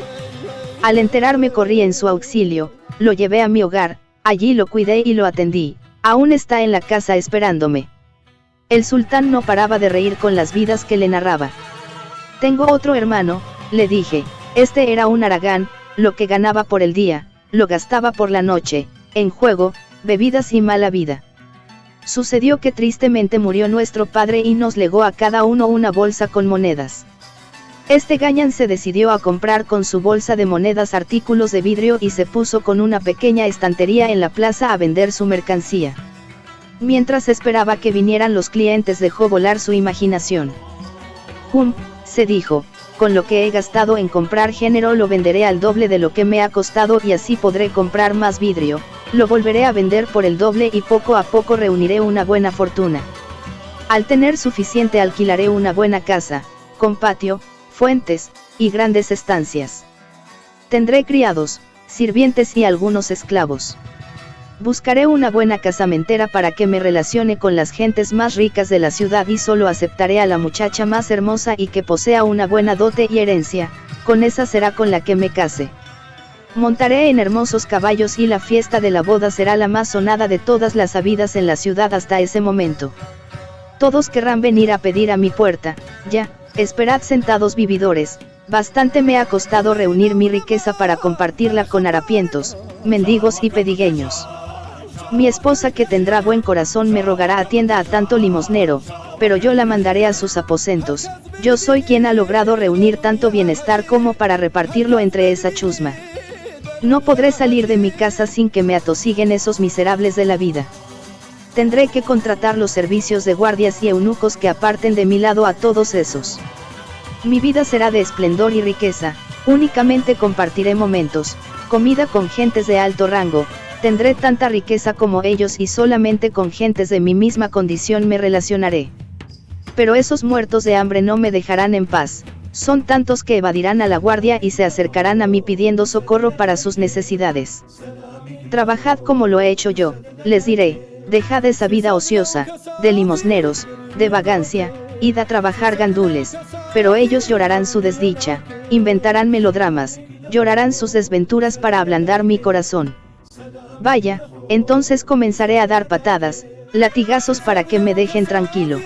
Al enterarme corrí en su auxilio, lo llevé a mi hogar, allí lo cuidé y lo atendí, aún está en la casa esperándome. El sultán no paraba de reír con las vidas que le narraba. Tengo otro hermano, le dije, este era un haragán, lo que ganaba por el día, lo gastaba por la noche, en juego, bebidas y mala vida. Sucedió que tristemente murió nuestro padre y nos legó a cada uno una bolsa con monedas. Este gañán se decidió a comprar con su bolsa de monedas artículos de vidrio y se puso con una pequeña estantería en la plaza a vender su mercancía. Mientras esperaba que vinieran los clientes dejó volar su imaginación. Se dijo, con lo que he gastado en comprar género lo venderé al doble de lo que me ha costado y así podré comprar más vidrio, lo volveré a vender por el doble y poco a poco reuniré una buena fortuna. Al tener suficiente alquilaré una buena casa, con patio, fuentes, y grandes estancias. Tendré criados, sirvientes y algunos esclavos. Buscaré una buena casamentera para que me relacione con las gentes más ricas de la ciudad y solo aceptaré a la muchacha más hermosa y que posea una buena dote y herencia, con esa será con la que me case. Montaré en hermosos caballos y la fiesta de la boda será la más sonada de todas las habidas en la ciudad hasta ese momento. Todos querrán venir a pedir a mi puerta, ya, esperad sentados vividores, bastante me ha costado reunir mi riqueza para compartirla con harapientos, mendigos y pedigueños. Mi esposa que tendrá buen corazón me rogará atienda a tanto limosnero, pero yo la mandaré a sus aposentos, yo soy quien ha logrado reunir tanto bienestar como para repartirlo entre esa chusma. No podré salir de mi casa sin que me atosiguen esos miserables de la vida. Tendré que contratar los servicios de guardias y eunucos que aparten de mi lado a todos esos. Mi vida será de esplendor y riqueza, únicamente compartiré momentos, comida con gentes de alto rango, tendré tanta riqueza como ellos y solamente con gentes de mi misma condición me relacionaré. Pero esos muertos de hambre no me dejarán en paz, son tantos que evadirán a la guardia y se acercarán a mí pidiendo socorro para sus necesidades. Trabajad como lo he hecho yo, les diré, dejad esa vida ociosa, de limosneros, de vagancia, id a trabajar gandules, pero ellos llorarán su desdicha, inventarán melodramas, llorarán sus desventuras para ablandar mi corazón. Vaya, entonces comenzaré a dar patadas, latigazos para que me dejen tranquilo.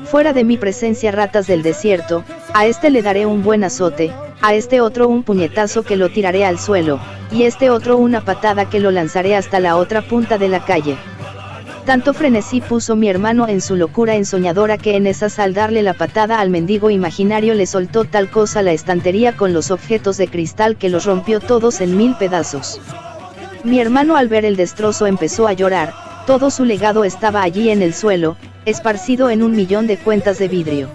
Fuera de mi presencia ratas del desierto, a este le daré un buen azote, a este otro un puñetazo que lo tiraré al suelo, y este otro una patada que lo lanzaré hasta la otra punta de la calle. Tanto frenesí puso mi hermano en su locura ensoñadora que en esas al darle la patada al mendigo imaginario le soltó tal cosa la estantería con los objetos de cristal que los rompió todos en 1000 pedazos. Mi hermano al ver el destrozo empezó a llorar, todo su legado estaba allí en el suelo, esparcido en 1.000.000 de cuentas de vidrio.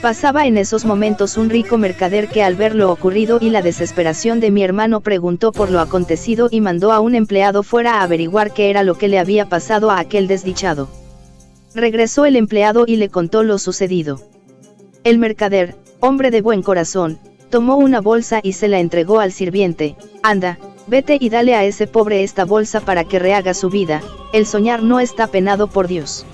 Pasaba en esos momentos un rico mercader que al ver lo ocurrido y la desesperación de mi hermano preguntó por lo acontecido y mandó a un empleado fuera a averiguar qué era lo que le había pasado a aquel desdichado. Regresó el empleado y le contó lo sucedido. El mercader, hombre de buen corazón, tomó una bolsa y se la entregó al sirviente. Anda, vete y dale a ese pobre esta bolsa para que rehaga su vida, el soñar no está penado por Dios.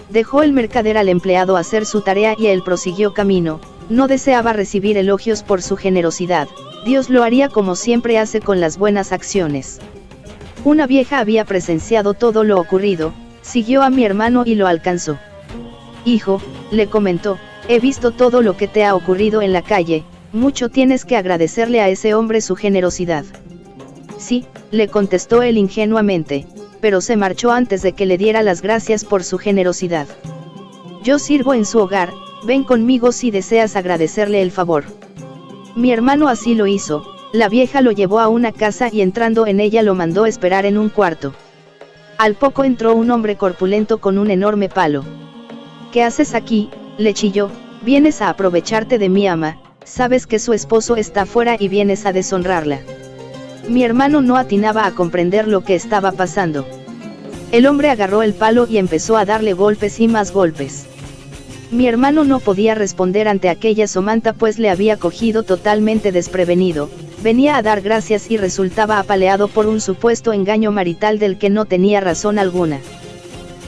Dejó el mercader al empleado hacer su tarea y él prosiguió camino, no deseaba recibir elogios por su generosidad, Dios lo haría como siempre hace con las buenas acciones. Una vieja había presenciado todo lo ocurrido, siguió a mi hermano y lo alcanzó. Hijo, le comentó, he visto todo lo que te ha ocurrido en la calle, mucho tienes que agradecerle a ese hombre su generosidad. Sí, le contestó él ingenuamente, pero se marchó antes de que le diera las gracias por su generosidad. Yo sirvo en su hogar, ven conmigo si deseas agradecerle el favor. Mi hermano así lo hizo, la vieja lo llevó a una casa y entrando en ella lo mandó esperar en un cuarto. Al poco entró un hombre corpulento con un enorme palo. ¿Qué haces aquí?, le chilló, vienes a aprovecharte de mi ama, sabes que su esposo está fuera y vienes a deshonrarla. Mi hermano no atinaba a comprender lo que estaba pasando. El hombre agarró el palo y empezó a darle golpes y más golpes. Mi hermano no podía responder ante aquella somanta pues le había cogido totalmente desprevenido, venía a dar gracias y resultaba apaleado por un supuesto engaño marital del que no tenía razón alguna.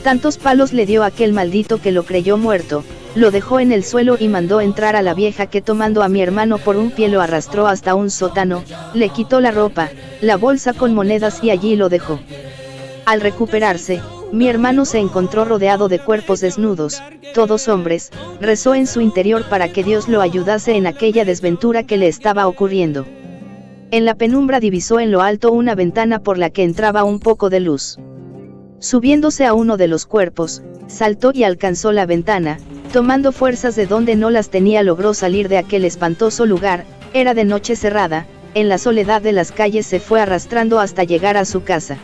Tantos palos le dio aquel maldito que lo creyó muerto, lo dejó en el suelo y mandó entrar a la vieja que tomando a mi hermano por un pie lo arrastró hasta un sótano, le quitó la ropa, la bolsa con monedas y allí lo dejó. Al recuperarse, mi hermano se encontró rodeado de cuerpos desnudos, todos hombres, rezó en su interior para que Dios lo ayudase en aquella desventura que le estaba ocurriendo. En la penumbra divisó en lo alto una ventana por la que entraba un poco de luz. Subiéndose a uno de los cuerpos, saltó y alcanzó la ventana, tomando fuerzas de donde no las tenía logró salir de aquel espantoso lugar, era de noche cerrada, en la soledad de las calles se fue arrastrando hasta llegar a su casa.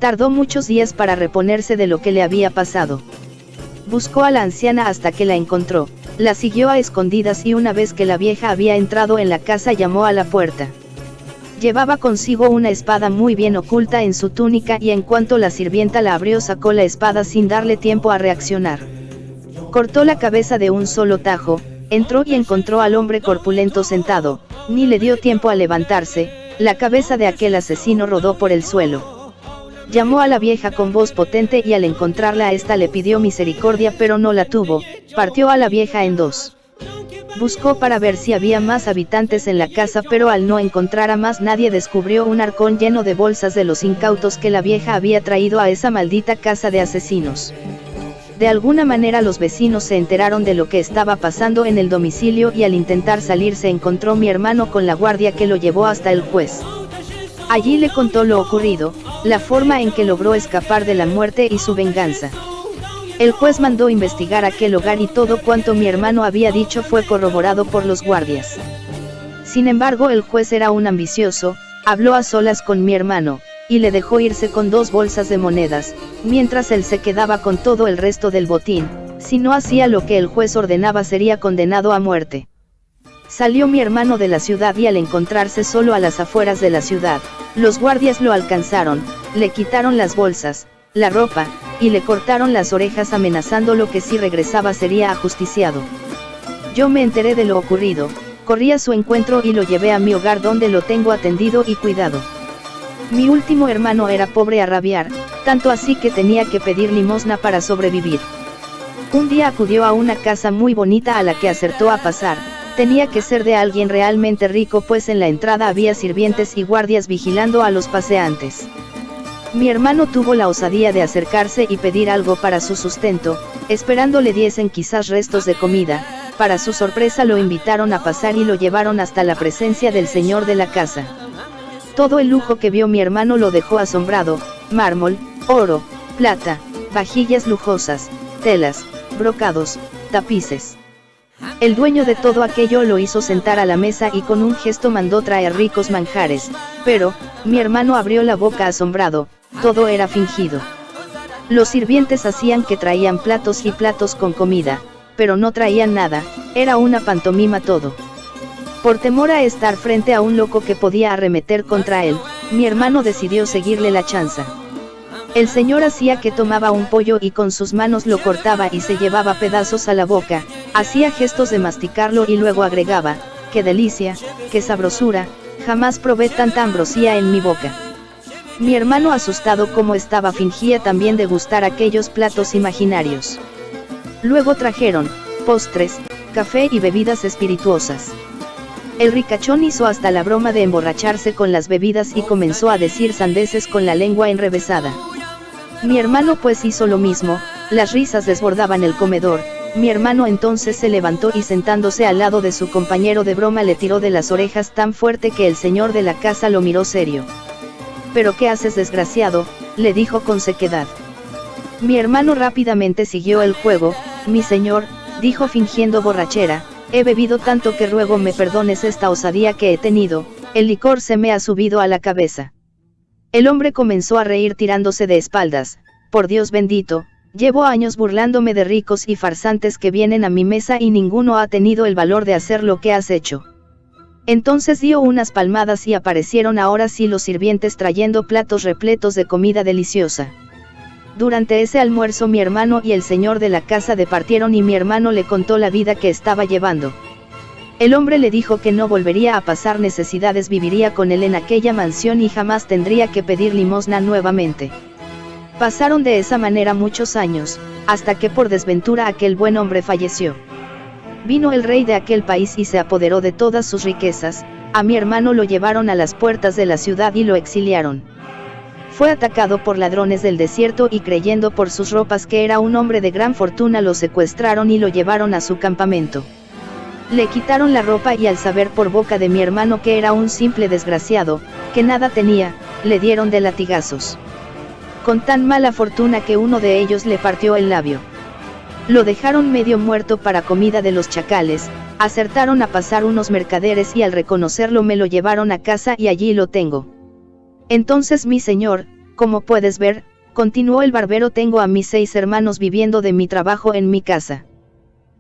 Tardó muchos días para reponerse de lo que le había pasado. Buscó a la anciana hasta que la encontró, la siguió a escondidas y una vez que la vieja había entrado en la casa llamó a la puerta. Llevaba consigo una espada muy bien oculta en su túnica y en cuanto la sirvienta la abrió sacó la espada sin darle tiempo a reaccionar. Cortó la cabeza de un solo tajo, entró y encontró al hombre corpulento sentado, ni le dio tiempo a levantarse, la cabeza de aquel asesino rodó por el suelo. Llamó a la vieja con voz potente y al encontrarla a esta le pidió misericordia pero no la tuvo, partió a la vieja en dos. Buscó para ver si había más habitantes en la casa, pero al no encontrar a más nadie descubrió un arcón lleno de bolsas de los incautos que la vieja había traído a esa maldita casa de asesinos. De alguna manera los vecinos se enteraron de lo que estaba pasando en el domicilio y al intentar salir se encontró mi hermano con la guardia que lo llevó hasta el juez. Allí le contó lo ocurrido, la forma en que logró escapar de la muerte y su venganza. El juez mandó investigar aquel hogar y todo cuanto mi hermano había dicho fue corroborado por los guardias. Sin embargo, el juez era un ambicioso, habló a solas con mi hermano, y le dejó irse con 2 bolsas de monedas, mientras él se quedaba con todo el resto del botín. Si no hacía lo que el juez ordenaba sería condenado a muerte. Salió mi hermano de la ciudad y al encontrarse solo a las afueras de la ciudad, los guardias lo alcanzaron, le quitaron las bolsas, la ropa, y le cortaron las orejas amenazándolo que si regresaba sería ajusticiado. Yo me enteré de lo ocurrido, corrí a su encuentro y lo llevé a mi hogar donde lo tengo atendido y cuidado. Mi último hermano era pobre a rabiar, tanto así que tenía que pedir limosna para sobrevivir. Un día acudió a una casa muy bonita a la que acertó a pasar, tenía que ser de alguien realmente rico pues en la entrada había sirvientes y guardias vigilando a los paseantes. Mi hermano tuvo la osadía de acercarse y pedir algo para su sustento, esperando le diesen quizás restos de comida. Para su sorpresa lo invitaron a pasar y lo llevaron hasta la presencia del señor de la casa. Todo el lujo que vio mi hermano lo dejó asombrado: mármol, oro, plata, vajillas lujosas, telas, brocados, tapices. El dueño de todo aquello lo hizo sentar a la mesa y con un gesto mandó traer ricos manjares, pero, mi hermano abrió la boca asombrado, todo era fingido. Los sirvientes hacían que traían platos y platos con comida, pero no traían nada, era una pantomima todo. Por temor a estar frente a un loco que podía arremeter contra él, mi hermano decidió seguirle la chanza. El señor hacía que tomaba un pollo y con sus manos lo cortaba y se llevaba pedazos a la boca, hacía gestos de masticarlo y luego agregaba: ¡qué delicia, qué sabrosura! Jamás probé tanta ambrosía en mi boca. Mi hermano, asustado como estaba, fingía también degustar aquellos platos imaginarios. Luego trajeron postres, café y bebidas espirituosas. El ricachón hizo hasta la broma de emborracharse con las bebidas y comenzó a decir sandeces con la lengua enrevesada. Mi hermano pues hizo lo mismo, las risas desbordaban el comedor. Mi hermano entonces se levantó y sentándose al lado de su compañero de broma le tiró de las orejas tan fuerte que el señor de la casa lo miró serio. «¿Pero qué haces, desgraciado?», le dijo con sequedad. Mi hermano rápidamente siguió el juego. «Mi señor», dijo fingiendo borrachera, «he bebido tanto que ruego me perdones esta osadía que he tenido, el licor se me ha subido a la cabeza». El hombre comenzó a reír tirándose de espaldas. «Por Dios bendito, llevo años burlándome de ricos y farsantes que vienen a mi mesa y ninguno ha tenido el valor de hacer lo que has hecho». Entonces dio unas palmadas y aparecieron ahora sí los sirvientes trayendo platos repletos de comida deliciosa. Durante ese almuerzo mi hermano y el señor de la casa departieron y mi hermano le contó la vida que estaba llevando. El hombre le dijo que no volvería a pasar necesidades, viviría con él en aquella mansión y jamás tendría que pedir limosna nuevamente. Pasaron de esa manera muchos años, hasta que por desventura aquel buen hombre falleció. Vino el rey de aquel país y se apoderó de todas sus riquezas. A mi hermano lo llevaron a las puertas de la ciudad y lo exiliaron. Fue atacado por ladrones del desierto y creyendo por sus ropas que era un hombre de gran fortuna lo secuestraron y lo llevaron a su campamento. Le quitaron la ropa y al saber por boca de mi hermano que era un simple desgraciado, que nada tenía, le dieron de latigazos. Con tan mala fortuna que uno de ellos le partió el labio. Lo dejaron medio muerto para comida de los chacales. Acertaron a pasar unos mercaderes y al reconocerlo me lo llevaron a casa y allí lo tengo. Entonces, mi señor, como puedes ver, continuó el barbero, tengo a mis 6 hermanos viviendo de mi trabajo en mi casa.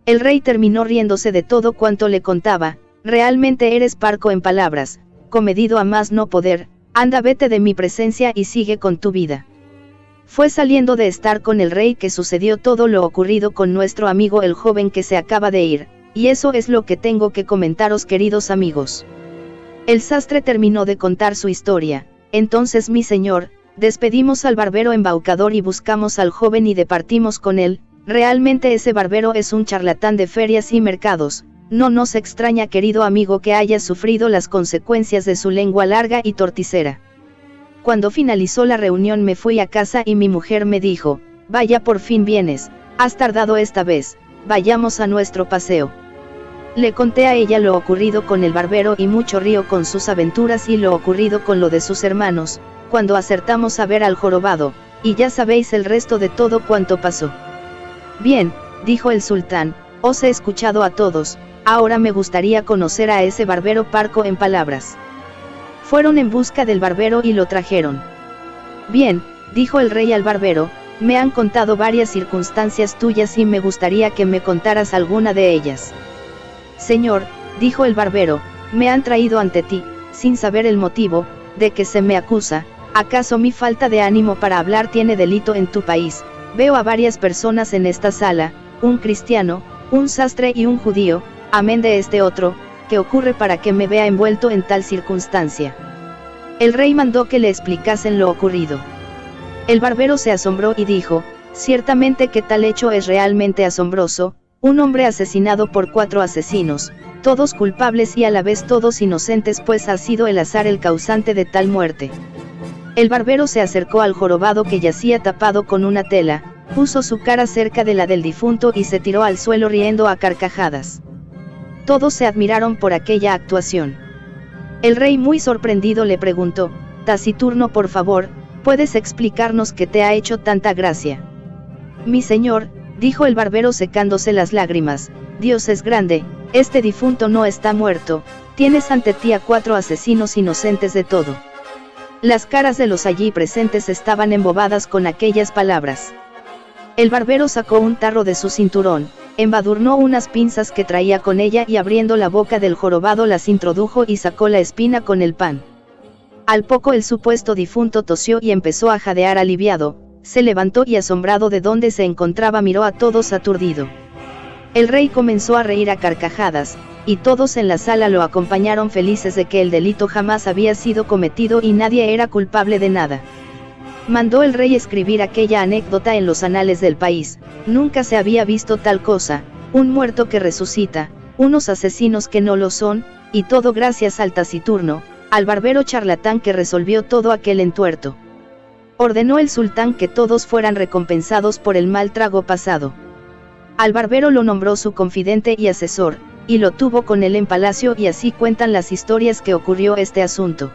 El rey terminó riéndose de todo cuanto le contaba. Realmente eres parco en palabras, comedido a más no poder. Anda, vete de mi presencia y sigue con tu vida. Fue saliendo de estar con el rey que sucedió todo lo ocurrido con nuestro amigo el joven que se acaba de ir, y eso es lo que tengo que comentaros, queridos amigos. El sastre terminó de contar su historia. Entonces, mi señor, despedimos al barbero embaucador y buscamos al joven y departimos con él. Realmente ese barbero es un charlatán de ferias y mercados, No nos extraña, querido amigo, que haya sufrido las consecuencias de su lengua larga y torticera. Cuando finalizó la reunión me fui a casa y mi mujer me dijo, vaya, por fin vienes, has tardado esta vez, vayamos a nuestro paseo. Le conté a ella lo ocurrido con el barbero y mucho río con sus aventuras y lo ocurrido con lo de sus hermanos, cuando acertamos a ver al jorobado, y ya sabéis el resto de todo cuanto pasó. Bien, dijo el sultán, os he escuchado a todos, ahora me gustaría conocer a ese barbero parco en palabras. Fueron en busca del barbero y lo trajeron. Bien, dijo el rey al barbero, me han contado varias circunstancias tuyas y me gustaría que me contaras alguna de ellas. Señor, dijo el barbero, me han traído ante ti, sin saber el motivo, de que se me acusa. ¿Acaso mi falta de ánimo para hablar tiene delito en tu país? Veo a varias personas en esta sala, un cristiano, un sastre y un judío, amén de este otro, ¿qué ocurre para que me vea envuelto en tal circunstancia? El rey mandó que le explicasen lo ocurrido. El barbero se asombró y dijo, ciertamente que tal hecho es realmente asombroso, un hombre asesinado por 4 asesinos, todos culpables y a la vez todos inocentes, pues ha sido el azar el causante de tal muerte. El barbero se acercó al jorobado que yacía tapado con una tela, puso su cara cerca de la del difunto y se tiró al suelo riendo a carcajadas. Todos se admiraron por aquella actuación. El rey, muy sorprendido, le preguntó, Taciturno, por favor, ¿puedes explicarnos qué te ha hecho tanta gracia? Mi señor, dijo el barbero secándose las lágrimas, Dios es grande, este difunto no está muerto, tienes ante ti a 4 asesinos inocentes de todo. Las caras de los allí presentes estaban embobadas con aquellas palabras. El barbero sacó un tarro de su cinturón, embadurnó unas pinzas que traía con ella y abriendo la boca del jorobado las introdujo y sacó la espina con el pan. Al poco el supuesto difunto tosió y empezó a jadear aliviado, se levantó y asombrado de donde se encontraba miró a todos aturdido. El rey comenzó a reír a carcajadas, y todos en la sala lo acompañaron felices de que el delito jamás había sido cometido y nadie era culpable de nada. Mandó el rey escribir aquella anécdota en los anales del país, nunca se había visto tal cosa, un muerto que resucita, unos asesinos que no lo son, y todo gracias al taciturno, al barbero charlatán que resolvió todo aquel entuerto. Ordenó el sultán que todos fueran recompensados por el mal trago pasado. Al barbero lo nombró su confidente y asesor, y lo tuvo con él en palacio, y así cuentan las historias que ocurrió este asunto.